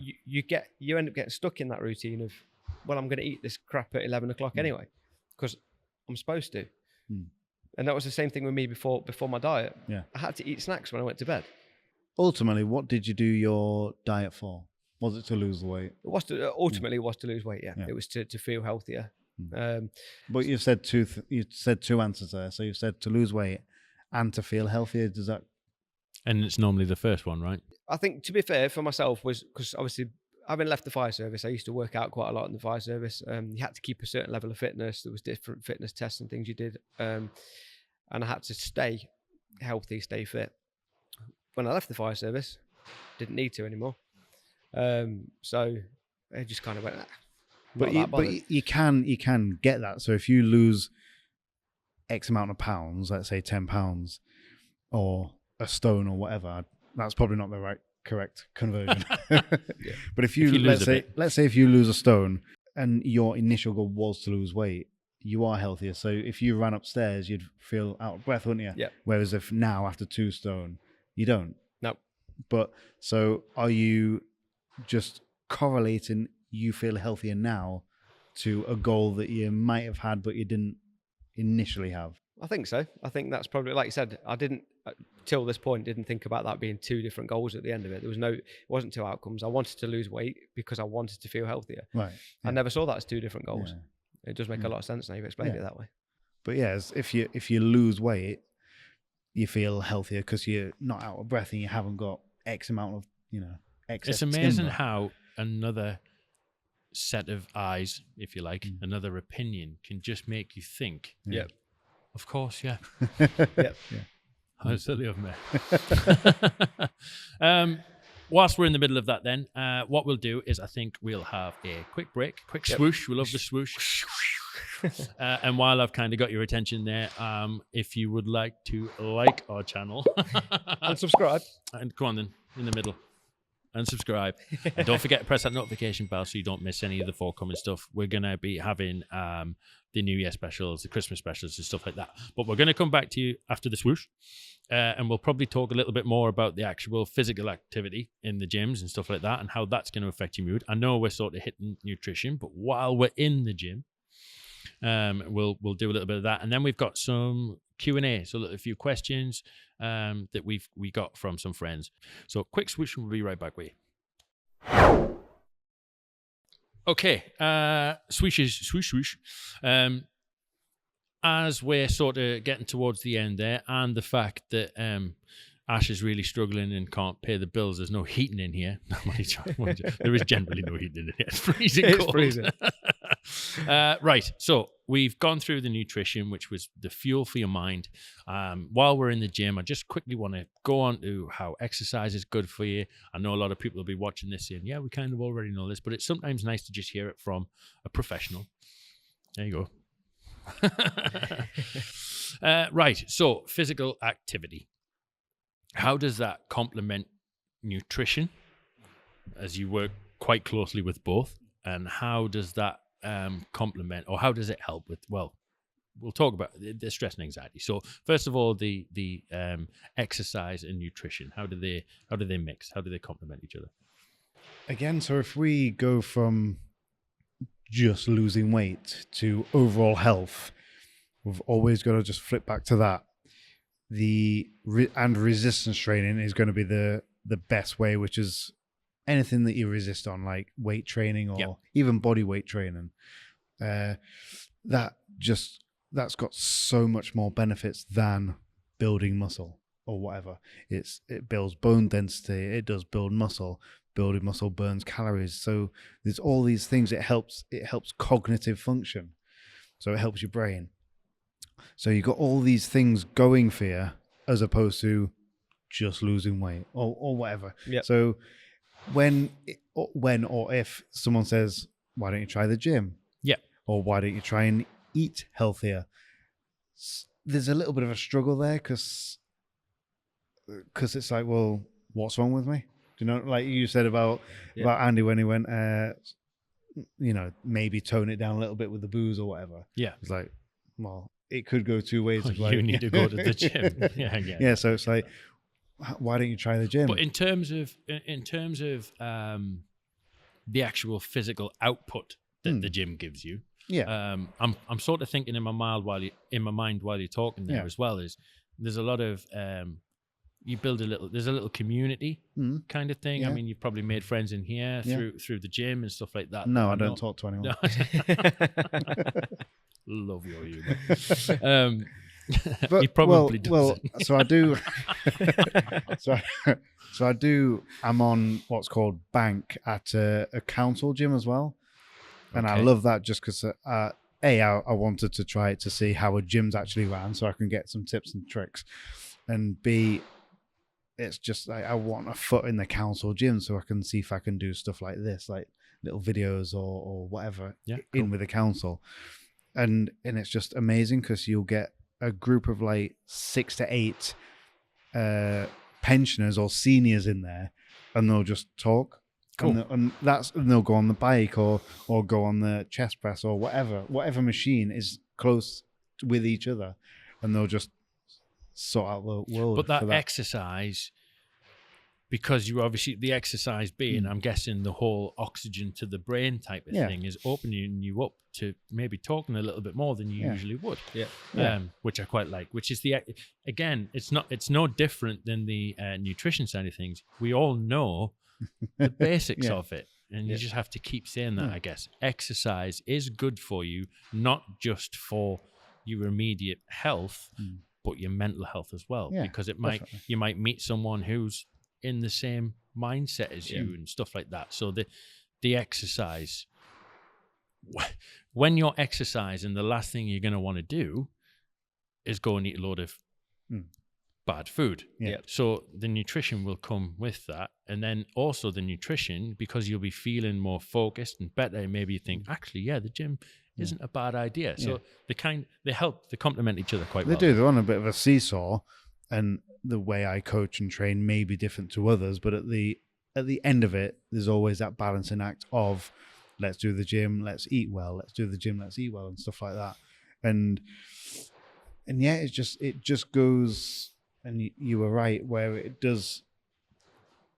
end up getting stuck in that routine of, well, I'm going to eat this crap at 11 o'clock anyway because I'm supposed to. And that was the same thing with me before my diet. Yeah. I had to eat snacks when I went to bed. Ultimately, what did you do your diet for? Was it to lose the weight? It was ultimately was to lose weight. Yeah. It was to feel healthier. But you've said two answers there. So you've said to lose weight and to feel healthier. Does that? And it's normally the first one, right? I think, to be fair, for myself, was because obviously having left the fire service, I used to work out quite a lot in the fire service. You had to keep a certain level of fitness. There was different fitness tests and things you did. And I had to stay healthy, stay fit. When I left the fire service, didn't need to anymore. So I just kind of went, but you can get that. So if you lose X amount of pounds, let's say 10 pounds or a stone or whatever, that's probably not the correct conversion. But if you let's say if you lose a stone and your initial goal was to lose weight, you are healthier. So if you ran upstairs, you'd feel out of breath, wouldn't you? Yeah. Whereas if now after 2 stone, you don't. No. But so are you just correlating you feel healthier now to a goal that you might have had but you didn't initially have? I think so. I think that's probably, like you said, I till this point, didn't think about that being two different goals at the end of it. It wasn't two outcomes. I wanted to lose weight because I wanted to feel healthier. Right. I never saw that as two different goals. Yeah. It does make a lot of sense now you've explained it that way. But yeah, if you lose weight, you feel healthier because you're not out of breath and you haven't got X amount of, excess. It's amazing timber. how another set of eyes, if you like, another opinion can just make you think. Yeah. Of course, yeah. Yeah. How silly of me. Whilst we're in the middle of that then, what we'll do is I think we'll have a quick break, swoosh. We love the swoosh. And while I've kind of got your attention there, if you would like to like our channel. And subscribe. And go on then, in the middle. And subscribe. And don't forget to press that notification bell so you don't miss any of the forthcoming stuff. We're going to be having the New Year specials, the Christmas specials and stuff like that. But we're going to come back to you after the swoosh. And we'll probably talk a little bit more about the actual physical activity in the gyms and stuff like that and how that's going to affect your mood. I know we're sort of hitting nutrition, but while we're in the gym, we'll do a little bit of that. And then we've got some Q&A, so a few questions that we got from some friends. So quick swoosh, we'll be right back with you. Okay, swoosh. As we're sort of getting towards the end there, and the fact that Ash is really struggling and can't pay the bills, there's no heating in here. There is generally no heating in here. It's freezing cold. It's freezing. Right, so we've gone through the nutrition, which was the fuel for your mind. While we're in the gym, I just quickly want to go on to how exercise is good for you. I know a lot of people will be watching this saying, yeah, we kind of already know this, but it's sometimes nice to just hear it from a professional. There you go. Right, so physical activity. How does that complement nutrition, as you work quite closely with both? And how does that complement, or how does it help with, well, we'll talk about the stress and anxiety. So first of all, the exercise and nutrition, how do they mix? How do they complement each other? Again, so if we go from just losing weight to overall health, we've always got to just flip back to that. And resistance training is going to be the best way, which is anything that you resist on, like weight training or even body weight training. That's got so much more benefits than building muscle or whatever. It builds bone density, it does build muscle. Building muscle burns calories. So there's all these things. It helps cognitive function. So it helps your brain. So you got all these things going for you as opposed to just losing weight or whatever. Yep. So when or if someone says, why don't you try the gym? Yeah. Or why don't you try and eat healthier? There's a little bit of a struggle there because it's like, well, what's wrong with me? Do you know, like you said about Andy when he went, maybe tone it down a little bit with the booze or whatever. Yeah. It's like, well, it could go two ways. You need to go to the gym. Yeah. So it's like, why don't you try the gym? But in terms of the actual physical output that the gym gives you, I'm sort of thinking in my mind while you're talking there as well, is there's a lot of you build there's a little community kind of thing. Yeah. I mean, you've probably made friends in here through the gym and stuff like that. No, I don't talk to anyone. Love your humor. But, he probably does. Well, so I do. so I do. I'm on what's called bank at a council gym as well, and I love that just because I wanted to try it to see how a gym's actually ran, so I can get some tips and tricks, and B, it's just like I want a foot in the council gym so I can see if I can do stuff like this, like little videos or whatever in with the council, and it's just amazing because you'll get a group of like 6 to 8 pensioners or seniors in there, and they'll just talk. Cool. And they'll go on the bike or go on the chest press or whatever machine is close with each other, and they'll just sort out the world. But that exercise because you obviously, the exercise being, I'm guessing the whole oxygen to the brain type of thing is opening you up to maybe talking a little bit more than you usually would. Which I quite like, which is again, it's no different than the nutrition side of things. We all know the basics of it. And you just have to keep saying that, I guess. Exercise is good for you, not just for your immediate health, but your mental health as well. Because you might meet someone who's in the same mindset as you and stuff like that. So the exercise, when you're exercising, the last thing you're going to want to do is go and eat a load of bad food. So the nutrition will come with that. And then also the nutrition, because you'll be feeling more focused and better, maybe you think, actually, the gym isn't a bad idea. So they complement each other quite well. They do. They're on a bit of a seesaw, and the way I coach and train may be different to others, but at the end of it, there's always that balancing act of let's do the gym, let's eat well, let's do the gym, let's eat well, and stuff like that. And it just goes, and you were right, where it does,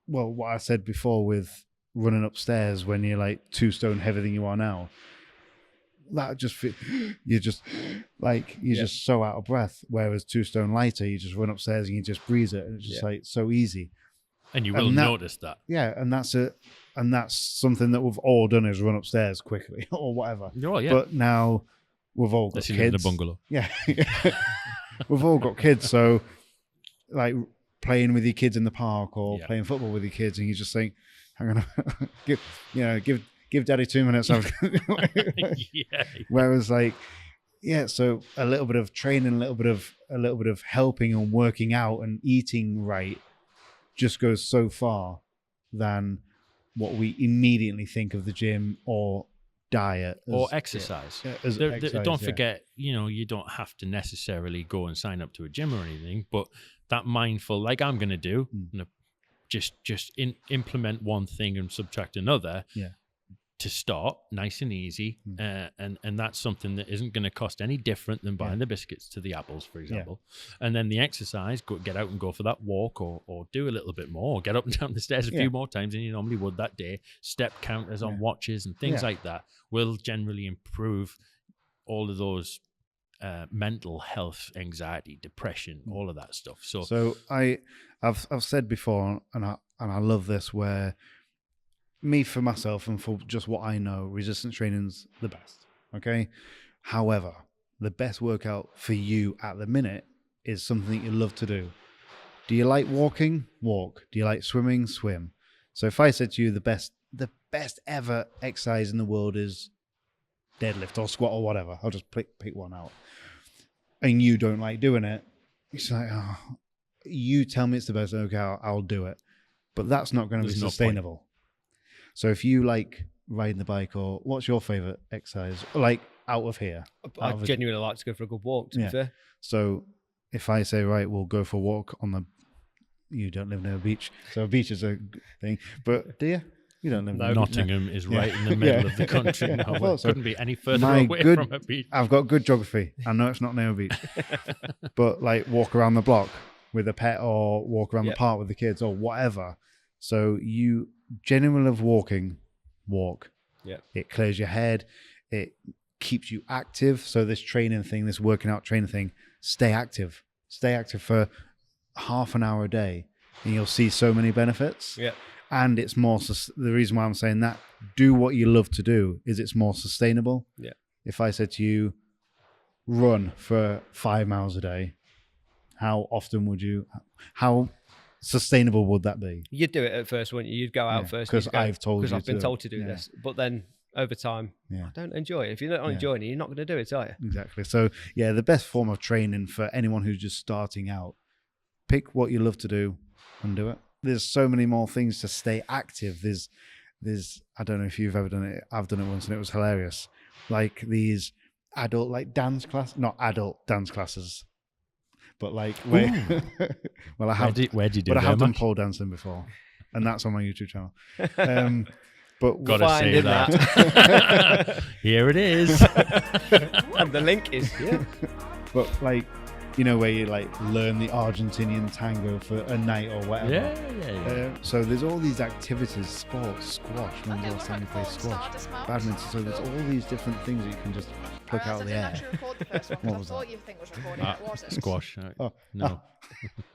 well, what I said before with running upstairs when you're like 2 stone heavier than you are now, that just you're just so out of breath. Whereas 2 stone lighter, you just run upstairs and you just breeze it, and it's just like so easy. And you will notice that. Yeah, and that's it. And that's something that we've all done, is run upstairs quickly or whatever. Oh, yeah. But now we've all got kids. In the bungalow. Yeah. We've all got kids, so like playing with your kids in the park or playing football with your kids, and you just think, hang on, give daddy 2 minutes. Whereas so a little bit of training, a little bit of helping and working out and eating right just goes so far than what we immediately think of the gym or diet or exercise. Don't forget, you don't have to necessarily go and sign up to a gym or anything, but that mindful, like I'm going to do, just implement one thing and subtract another. To start nice and easy, and that's something that isn't going to cost any different than buying the biscuits to the apples, for example. And then the exercise, get out and go for that walk, or do a little bit more, or get up and down the stairs a few more times than you normally would that day. Step counters on watches and things like that will generally improve all of those mental health, anxiety, depression, all of that stuff. So I've said before, and I love this, where me, for myself and for just what I know, resistance training's the best. Okay. However, the best workout for you at the minute is something you love to do. Do you like walking? Walk. Do you like swimming? Swim. So if I said to you the best ever exercise in the world is deadlift or squat or whatever, I'll just pick one out, and you don't like doing it, it's like, you tell me it's the best, okay, I'll do it. But that's not going to be sustainable. So if you like riding the bike, or what's your favorite exercise, like out of here? I genuinely like to go for a good walk, to be fair. So if I say, right, we'll go for a walk you don't live near a beach, so a beach is a thing, but do you? You don't live near Nottingham is right in the middle of the country. No, it couldn't be any further away from a beach. I've got good geography. I know it's not near a beach. But like walk around the block with a pet, or walk around the park with the kids, or whatever. So you genuinely love walking, walk. Yeah. It clears your head. It keeps you active. So this training thing, this working out training thing, stay active. Stay active for half an hour a day, and you'll see so many benefits. Yeah. And it's more, the reason why I'm saying that, do what you love to do, is it's more sustainable. Yeah. If I said to you, run for 5 miles a day, how often would you, how sustainable would that be? You'd do it at first, wouldn't you? You'd go out first. Because I've told you Because I've been told to do this. But then over time, I don't enjoy it. If you're not enjoying it, you're not going to do it, are you? Exactly. So yeah, the best form of training for anyone who's just starting out, pick what you love to do and do it. There's so many more things to stay active. There's I don't know if you've ever done it. I've done it once and it was hilarious. Like these adult dance class, not adult dance classes, but like well, I have. Where did you do? But I have done pole dancing before, and that's on my YouTube channel. But gotta say that. Here it is, and the link is here. But like you know, where you like learn the Argentinian tango for a night or whatever. Yeah. So there's all these activities, sports, squash. When the last time you played squash, badminton. So there's all these different things that you can just pluck out of the air. What was that? Squash. Oh, No.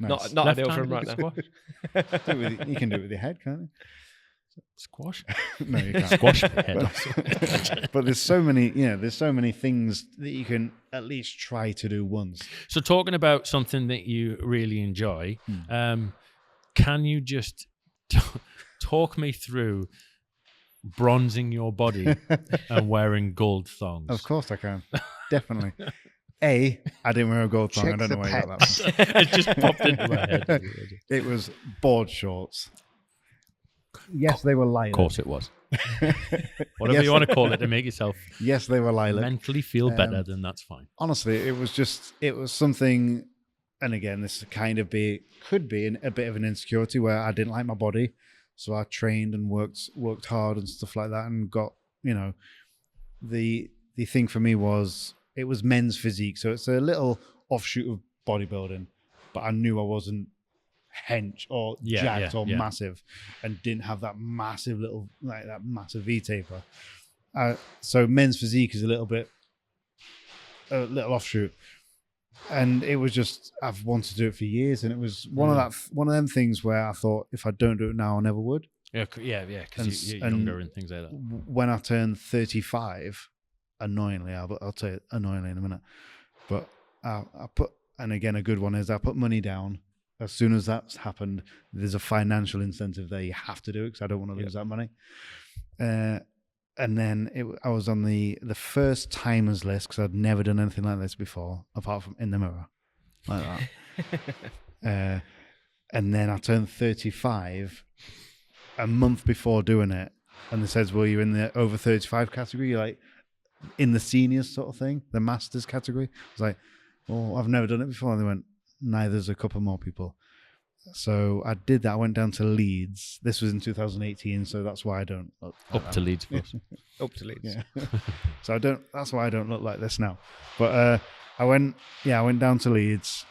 nice. Not ideal for him Left-handed right now. squash. You can do it with your head, can't Squash. you? No, you can't. Squash my head. But there's so many, there's so many things that you can at least try to do once. So talking about something that you really enjoy, can you just talk me through bronzing your body and wearing gold thongs? Of course I can. Definitely. I didn't wear a gold thong. I don't know where you got that from. It just popped into my head. It was board shorts. Yes, they were lilac. Of course it was. Whatever you want to call it to make yourself Yes, they were lilac. mentally feel better, then that's fine. Honestly, it was something, and again, this could be a bit of an insecurity where I didn't like my body, so I trained and worked hard and stuff like that, and got, the thing for me was it was men's physique, so it's a little offshoot of bodybuilding, but I knew I wasn't hench or jacked or massive, and didn't have that massive V taper. So men's physique is a little offshoot, and it was just, I've wanted to do it for years, and it was one of them things where I thought, if I don't do it now, I never would. Because you're younger and things like that. When I turned 35, annoyingly, I'll tell you annoyingly in a minute, but I put, and again, a good one is I put money down. As soon as that's happened, there's a financial incentive there. You have to do it because I don't want to lose that money. And then I was on the first timers list because I'd never done anything like this before, apart from in the mirror, like that. And then I turned 35 a month before doing it, and they says, "Well, you're in the over 35 category. You're like in the seniors sort of thing, the masters category." I was like, "Well, I've never done it before." And they went, "Neither's a couple more people." So I did that. I went down to Leeds. This was in 2018, so that's why I don't look like Up to Leeds. Up to Leeds. Yeah. So that's why I don't look like this now. But I went down to Leeds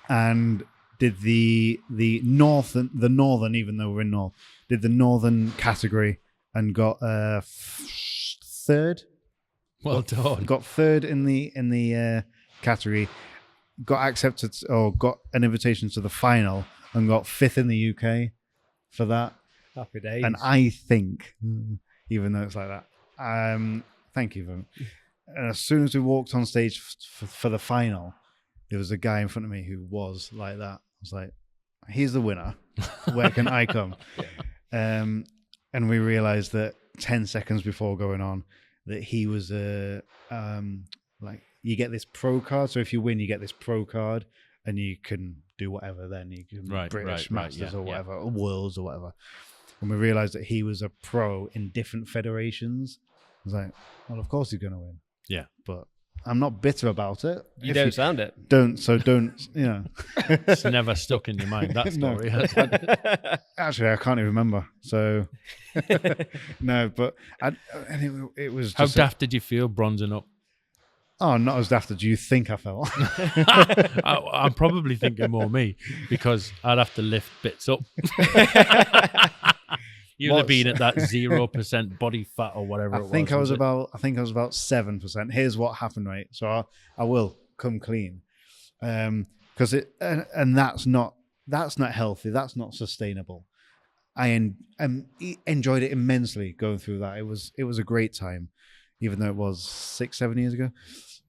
and did the northern, even though we're in North, did the northern category and got third. Well done. Got third in the category. Got accepted or got an invitation to the final and got fifth in the UK for that. Happy days. And I think, even though it's like that, thank you. And as soon as we walked on stage for the final, there was a guy in front of me who was like that. I was like, "He's the winner. Where can I come?" And we realized that 10 seconds before going on that he was you get this pro card. So if you win, you get this pro card and you can do whatever then. You can British Masters or whatever, or Worlds or whatever. And we realized that he was a pro in different federations. I was like, well, of course he's going to win. Yeah. But I'm not bitter about it. You don't sound it. Don't, It's never stuck in your mind, that story. Actually, I can't even remember. So, no, but it was just... How daft did you feel bronzing up? Oh, not as daft as you think I felt. I'm probably thinking more me, because I'd have to lift bits up. You'd have been at that 0% body fat or whatever it was. I think I was about 7%. Here's what happened, right? So I will come clean, because and that's not healthy. That's not sustainable. I enjoyed it immensely going through that. It was a great time, even though it was 6-7 years ago.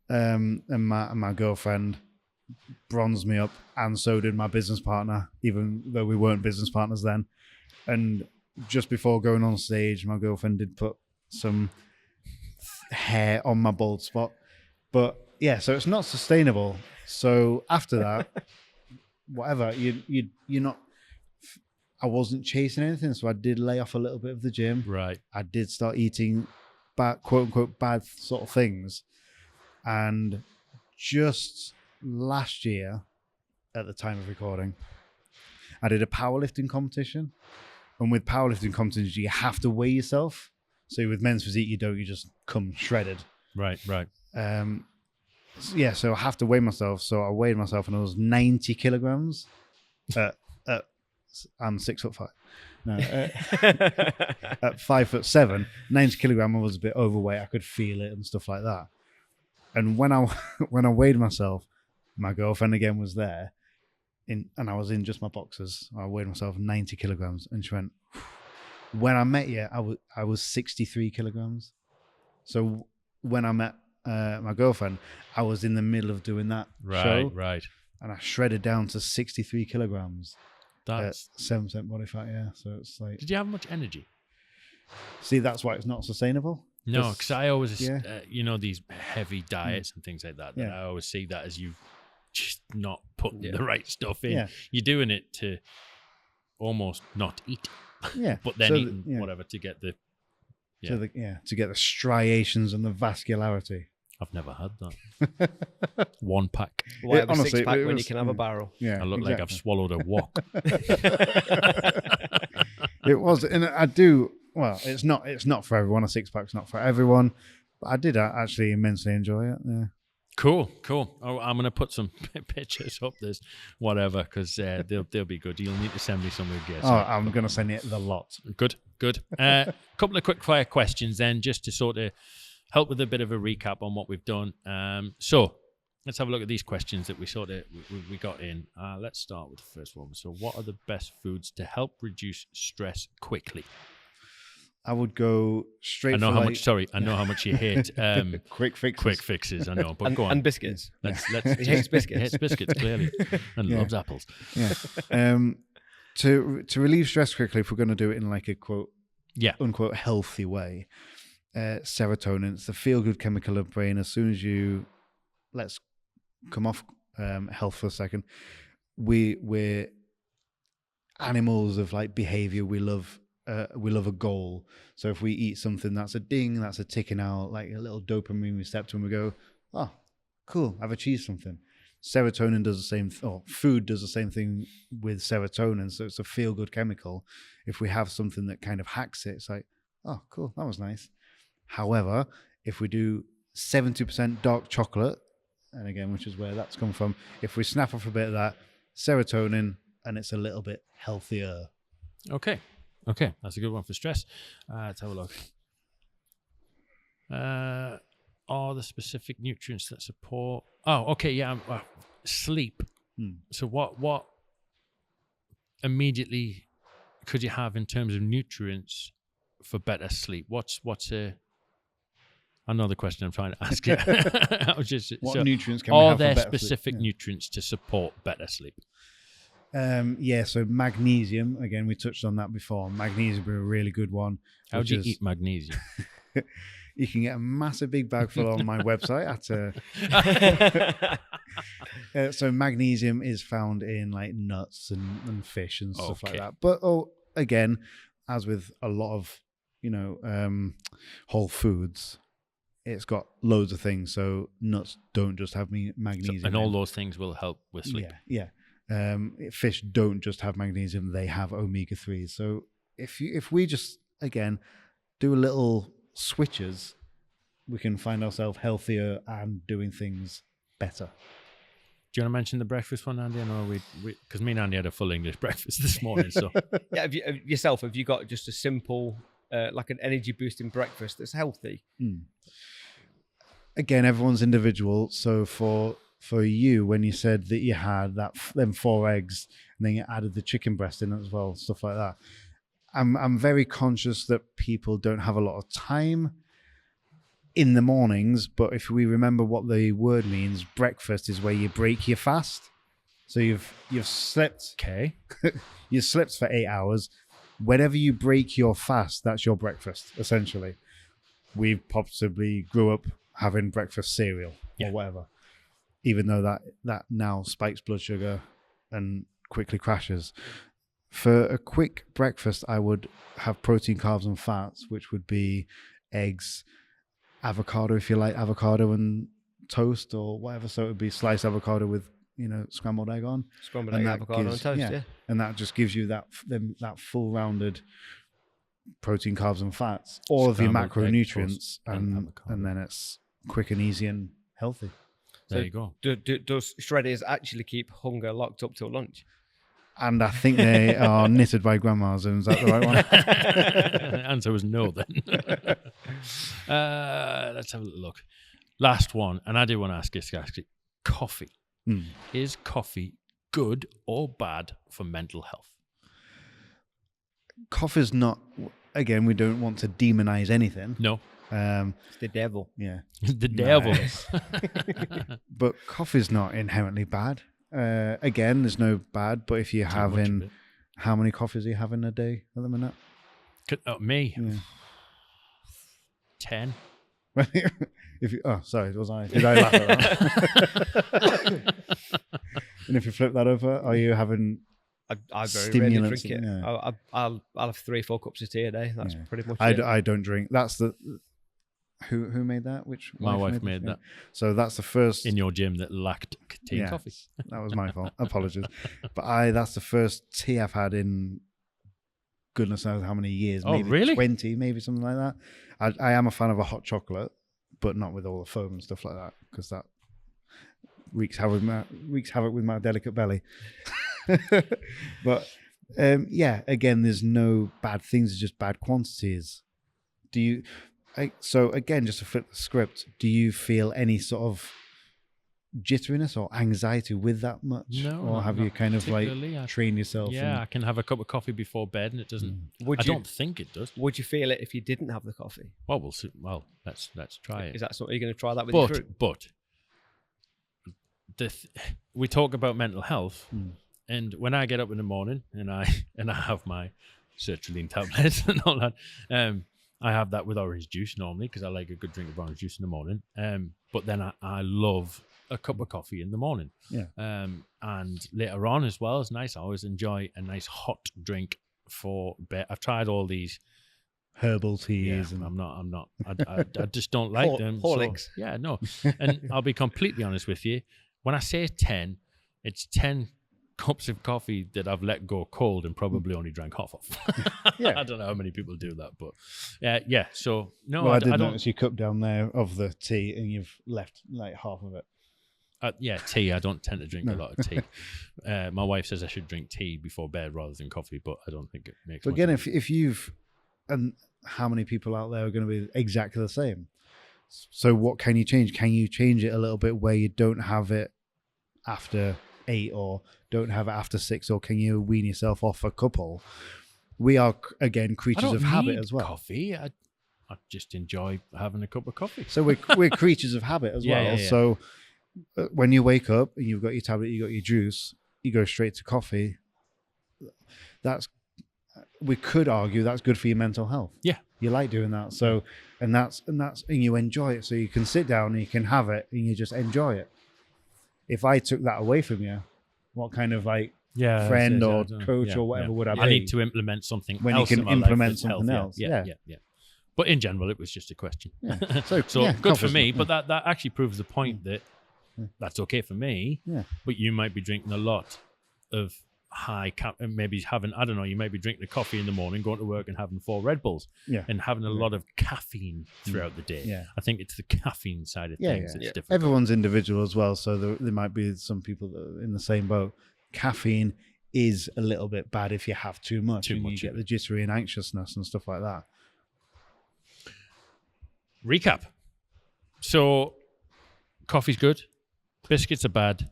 And my girlfriend bronzed me up, and so did my business partner, even though we weren't business partners then. And just before going on stage, my girlfriend did put some hair on my bald spot. But yeah, so it's not sustainable. So after that, whatever, you're not... I wasn't chasing anything, so I did lay off a little bit of the gym. Right. I did start eating bad, quote unquote, bad sort of things. And just last year, at the time of recording, I did a powerlifting competition. And with powerlifting competitions, you have to weigh yourself. So with men's physique, you don't, you just come shredded. Right. So I have to weigh myself. So I weighed myself and I was 90 kilograms. I'm 6'5". No, at 5'7", 90 kilogram, I was a bit overweight. I could feel it and stuff like that. And when I weighed myself, my girlfriend again was there, and I was in just my boxers. I weighed myself 90 kilograms, and she went, "When I met you, I was 63 kilograms." So when I met my girlfriend, I was in the middle of doing that show, Right. and I shredded down to 63 kilograms. That's 7% body fat, yeah. So it's like, Did you have much energy? see, that's why it's not sustainable. No, because I always, yeah. these heavy diets and things like that. Yeah. I always see that as you just not putting Yeah. the right stuff in. Yeah. You're doing it to almost not eat, Yeah, but then So eating yeah. whatever to get the. to get the striations and the vascularity. I've never had that. One pack. Why have a honestly, six-pack it when you was- can have a barrel? Yeah, I look like I've swallowed a wok. It was, and I do. Well, it's not for everyone. A 6-pack's not for everyone. But I did actually immensely enjoy it. Yeah. Cool. Oh, I'm gonna put some pictures up. This whatever, because they'll be good. You'll need to send me some of your. Oh, I'm gonna send it the lot. Good. Couple of quick fire questions then, just to sort of help with a bit of a recap on what we've done. So let's have a look at these questions that we got in. Let's start with the first one. So, what are the best foods to help reduce stress quickly? I would go straight. I know for how like, much. Sorry, I know how much you hate quick fixes. quick fixes. I know, but go on. And biscuits. Let's He hates biscuits. He hates biscuits clearly, and Yeah. loves apples. Yeah. To relieve stress quickly, if we're going to do it in like a quote, unquote, healthy way, serotonin, it's the feel-good chemical of the brain. As soon as let's come off health for a second. We're animals of like behavior. We love a goal. So if we eat something, that's a ding, that's a ticking out, like a little dopamine receptor, and we go, oh, cool, I've achieved something. Serotonin does the same, or food does the same thing with serotonin. So it's a feel-good chemical. If we have something that kind of hacks it, it's like, oh, cool, that was nice. However, if we do 70% dark chocolate, and again, which is where that's come from, if we snap off a bit of that, serotonin, and it's a little bit healthier. Okay, that's a good one for stress. Let's have a look. Are the specific nutrients that support? Oh, okay, yeah. Sleep. So what immediately could you have in terms of nutrients for better sleep? What's a? I know the question I'm trying to ask you. What nutrients can we are have for there better specific sleep? nutrients to support better sleep? So magnesium, again, we touched on that before. Magnesium is a really good one. How do you eat magnesium? You can get a massive big bag full on my website. So magnesium is found in like nuts and fish and stuff like that. But again, as with a lot of whole foods, it's got loads of things. So nuts don't just have magnesium, and all those things will help with sleep. Yeah. Fish don't just have magnesium; they have omega-3s. So if we just again do a little switches, we can find ourselves healthier and doing things better. Do you want to mention the breakfast one, Andy? I know because me and Andy had a full English breakfast this morning. So Yeah, have you got just a simple, like an energy boosting breakfast that's healthy? Again, everyone's individual. So for you, when you said that you had them 4 eggs and then you added the chicken breast in as well, stuff like that, I'm very conscious that people don't have a lot of time in the mornings. But if we remember what the word means, breakfast is where you break your fast. So you've slept. Okay. You slept for 8 hours. Whenever you break your fast, that's your breakfast, essentially. We possibly grew up having breakfast cereal or whatever, even though that now spikes blood sugar and quickly crashes. For a quick breakfast, I would have protein, carbs, and fats, which would be eggs, avocado, if you like avocado, and toast or whatever. So it would be sliced avocado with scrambled egg on. Scrambled egg, avocado, and toast, yeah. And that just gives you that full-rounded protein, carbs, and fats, all of your Scrambled egg, macronutrients, toast, and avocado. and then it's quick and easy and healthy. There you go. Does shredders actually keep hunger locked up till lunch? And I think they are knitted by grandmas. Is that the right one? Answer was no then. Let's have a little look. Last one, and I do want to ask this actually. Coffee. Is coffee good or bad for mental health? Coffee's not, again, we don't want to demonize anything. No. It's the devil. Yeah. The devil. But coffee's not inherently bad. Again, there's no bad, but if you're having, how many coffees are you having a day at the minute? Me? Yeah. 10. If you, oh, sorry, was I? Did I laugh at that? And if you flip that over, are you having I very rarely stimulants? drink it. Yeah. I'll have 3-4 cups of tea a day. That's pretty much it. I don't drink. That's the who made that? Which My wife made that. So that's the first In your gym that lacked tea and coffee. That was my fault. Apologies. But that's the first tea I've had in goodness knows how many years. Oh, maybe really? 20, maybe something like that. I am a fan of a hot chocolate, but not with all the foam and stuff like that, because that wreaks havoc with my delicate belly. But again, there's no bad things, it's just bad quantities. So again, just to flip the script, do you feel any sort of jitteriness or anxiety with that much? No. Or have you kind of like particularly. trained yourself? Yeah, I can have a cup of coffee before bed and it doesn't. I don't think it does. Would you feel it if you didn't have the coffee? Well, we'll see. Well, let's try it. Is that something you're going to try that with your fruit? But we talk about mental health, and when I get up in the morning and I have my sertraline tablets and all that, I have that with orange juice normally because I like a good drink of orange juice in the morning. But then I love a cup of coffee in the morning. Yeah. And later on as well, it's nice. I always enjoy a nice hot drink for bed. I've tried all these herbal teas. Yeah, and I just don't like them. Horlicks. So, yeah, no. And I'll be completely honest with you. When I say 10, it's 10 cups of coffee that I've let go cold and probably only drank half of. Yeah. I don't know how many people do that, but yeah. So no, Well, I did don't. notice your cup down there of the tea, and you've left like half of it. Tea. I don't tend to drink a lot of tea. My wife says I should drink tea before bed rather than coffee, but I don't think it makes. But again, if you've, and how many people out there are going to be exactly the same? So what can you change? Can you change it a little bit where you don't have it after 8 or don't have it after 6, or can you wean yourself off a couple? We are, again, creatures of habit as well. Coffee. I just enjoy having a cup of coffee. So we're creatures of habit as well. Yeah. So when you wake up and you've got your tablet, you got your juice, you go straight to coffee. We could argue that's good for your mental health. Yeah. You like doing that. So, and you enjoy it. So you can sit down and you can have it and you just enjoy it. If I took that away from you, what kind of friend or coach or whatever would I be? I need to implement something when else you in can my implement life something else. Yeah. But in general, it was just a question. Yeah. So good for me, yeah. but that actually proves the point that that's okay for me. Yeah. But you might be drinking a lot of maybe having, I don't know, you might be drinking a coffee in the morning, going to work and having 4 Red Bulls and having a lot of caffeine throughout the day. Yeah. I think it's the caffeine side of things that's different. Everyone's individual as well, so there might be some people that are in the same boat. Caffeine is a little bit bad if you have too much. You get the jittery and anxiousness and stuff like that. Recap. So coffee's good, biscuits are bad,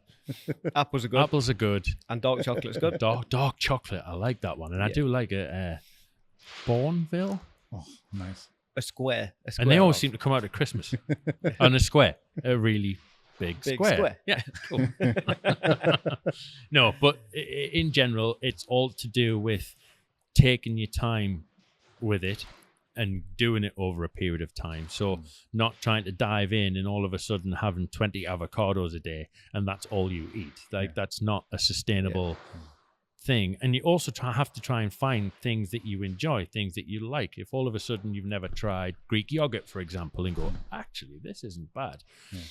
Apples are good. apples are good, And dark chocolate's good. dark chocolate, I like that one, and I do like a Bourneville. Oh, nice. A square. And they always seem to come out at Christmas on a square, a really big square. Yeah, cool. No, but in general, it's all to do with taking your time with it and doing it over a period of time. So not trying to dive in and all of a sudden having 20 avocados a day and that's all you eat. That's not a sustainable thing. And you also have to try and find things that you enjoy, things that you like. If all of a sudden you've never tried Greek yogurt, for example, and go, actually, this isn't bad. Yeah.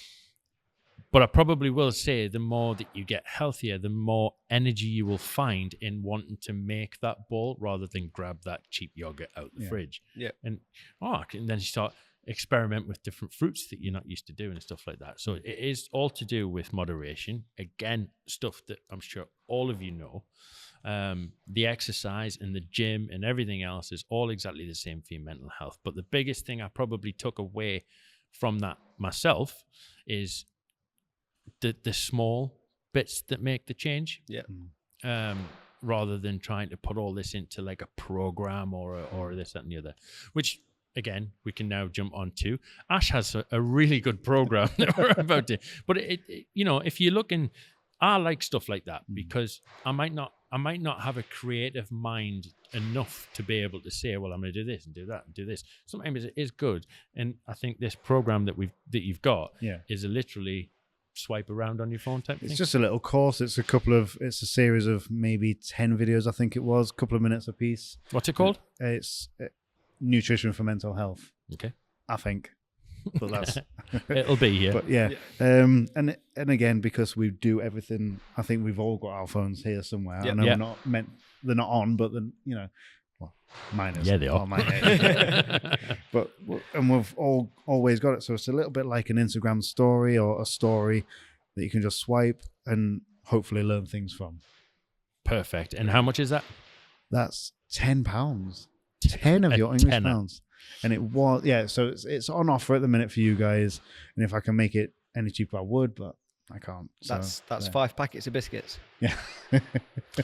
But I probably will say the more that you get healthier, the more energy you will find in wanting to make that bowl rather than grab that cheap yogurt out the fridge. Yeah. And then you start, experiment with different fruits that you're not used to doing and stuff like that. So it is all to do with moderation. Again, stuff that I'm sure all of you know. The exercise and the gym and everything else is all exactly the same for your mental health. But the biggest thing I probably took away from that myself is the small bits that make the change. Yeah. Rather than trying to put all this into like a program or this, that, and the other, which again, we can now jump on to. Ash has a really good program that we're about to, but it, you know, if you're looking, I like stuff like that because I might not have a creative mind enough to be able to say, well, I'm going to do this and do that and do this. Sometimes it is good. And I think this program that you've got is literally swipe around on your phone type thing. It's just a little course. It's a series of maybe 10 videos, I think it was, a couple of minutes a piece. What's it called? It's Nutrition for Mental Health. Okay. I think. But that's it'll be here. But yeah. And again, because we do everything, I think we've all got our phones here somewhere. I know they're not on, but then, you know, well, mine is. Yeah, they are. But we've always got it. So it's a little bit like an Instagram story or a story that you can just swipe and hopefully learn things from. Perfect. And how much is that? That's £10. 10 of your English pounds. And it was, so it's on offer at the minute for you guys. And if I can make it any cheaper, I would, but I can't. That's 5 packets of biscuits. Yeah.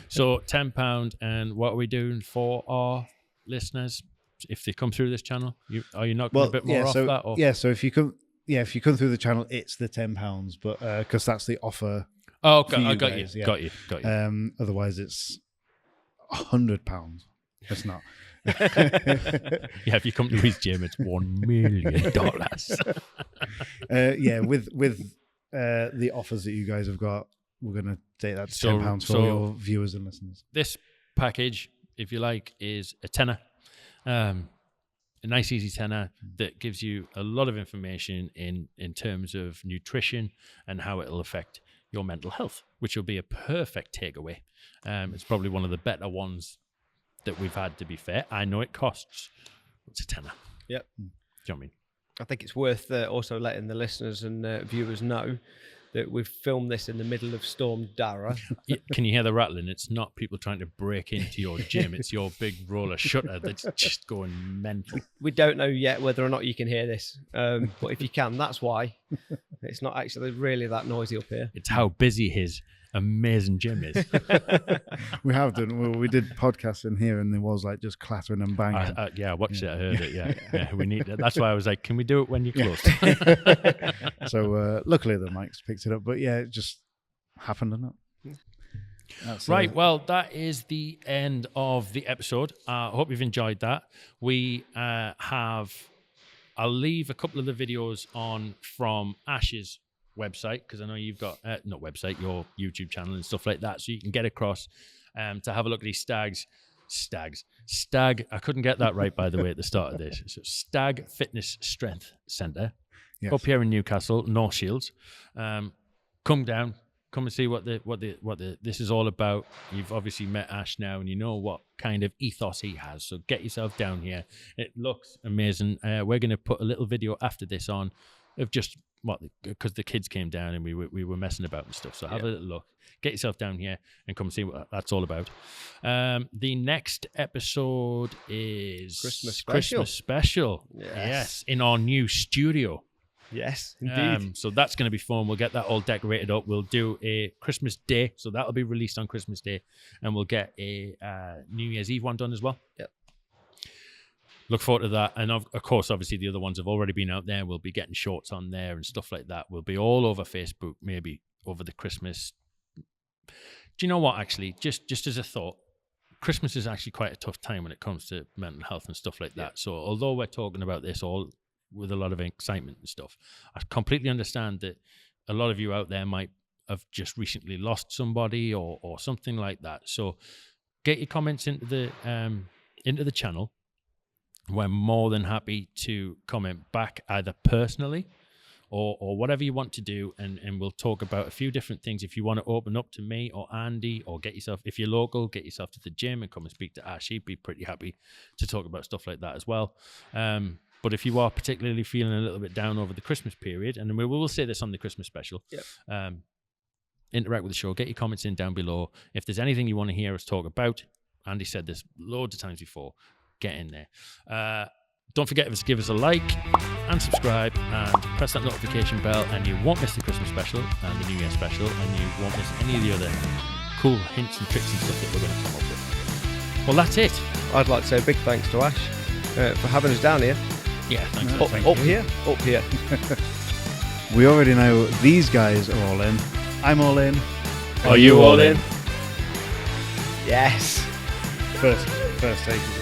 So £10. And what are we doing for our listeners if they come through this channel? Are you knocking a bit more off that? Or? Yeah, so if you come through the channel, it's the £10, but because that's the offer. Oh, okay. I got guys, you. Got you. Otherwise, it's £100. It's not. Yeah, if you come to his gym, it's $1 million. With the offers that you guys have got, we're gonna take that to £10 for your viewers and listeners. This package, if you like, is a tenner. A nice easy tenner that gives you a lot of information in terms of nutrition and how it'll affect your mental health, which will be a perfect takeaway. It's probably one of the better ones that we've had, to be fair. I know it costs. It's a tenner. Yep. Do you know what I mean? I think it's worth also letting the listeners and viewers know that we've filmed this in the middle of Storm Dara. Can you hear the rattling? It's not people trying to break into your gym. It's your big roller shutter that's just going mental. We don't know yet whether or not you can hear this, but if you can, that's why. It's not actually really that noisy up here. It's how busy his amazing gym is. We have done. We did podcasts in here, and there was like just clattering and banging. I watched it. I heard it. Yeah. We need it. That's why I was like, "Can we do it when you're close?" So luckily the mics picked it up, but yeah, it just happened or not. That's right. Well, that is the end of the episode. I hope you've enjoyed that. We have. I'll leave a couple of the videos on from Ash's website, because I know you've got not website, your YouTube channel and stuff like that, so you can get across to have a look at these stag. I couldn't get that right, by the way, at the start of this. So Stag Fitness Strength Centre, up here in Newcastle, North Shields. Come down, come and see what this is all about. You've obviously met Ash now, and you know what kind of ethos he has. So get yourself down here. It looks amazing. We're going to put a little video after this on of just because the kids came down and we were messing about and stuff. So have a little look, get yourself down here and come see what that's all about. The next episode is Christmas special. Yes, in our new studio. Yes, indeed. So that's going to be fun. We'll get that all decorated up. We'll do a Christmas Day, so that'll be released on Christmas Day, and we'll get a New Year's Eve one done as well. Yep. Look forward to that. And of course, obviously, the other ones have already been out there. We'll be getting shorts on there and stuff like that. We'll be all over Facebook, maybe over the Christmas. Do you know what, actually? Just as a thought, Christmas is actually quite a tough time when it comes to mental health and stuff like that. So although we're talking about this all with a lot of excitement and stuff, I completely understand that a lot of you out there might have just recently lost somebody or something like that. So get your comments into the channel. We're more than happy to comment back either personally or whatever you want to do, and we'll talk about a few different things. If you want to open up to me or Andy, or get yourself, if you're local, get yourself to the gym and come and speak to Ash. He'd be pretty happy to talk about stuff like that as well. But if you are particularly feeling a little bit down over the Christmas period, and we will say this on the Christmas special, interact with the show, get your comments in down below. If there's anything you want to hear us talk about, Andy said this loads of times before, get in there. Don't forget to give us a like and subscribe and press that notification bell, and you won't miss the Christmas special and the New Year special, and you won't miss any of the other cool hints and tricks and stuff that we're going to come up with. Well, that's it. I'd like to say a big thanks to Ash for having us down here. Yeah, thanks. Up here. We already know these guys are all in. I'm all in. Are you all in? Yes. First take.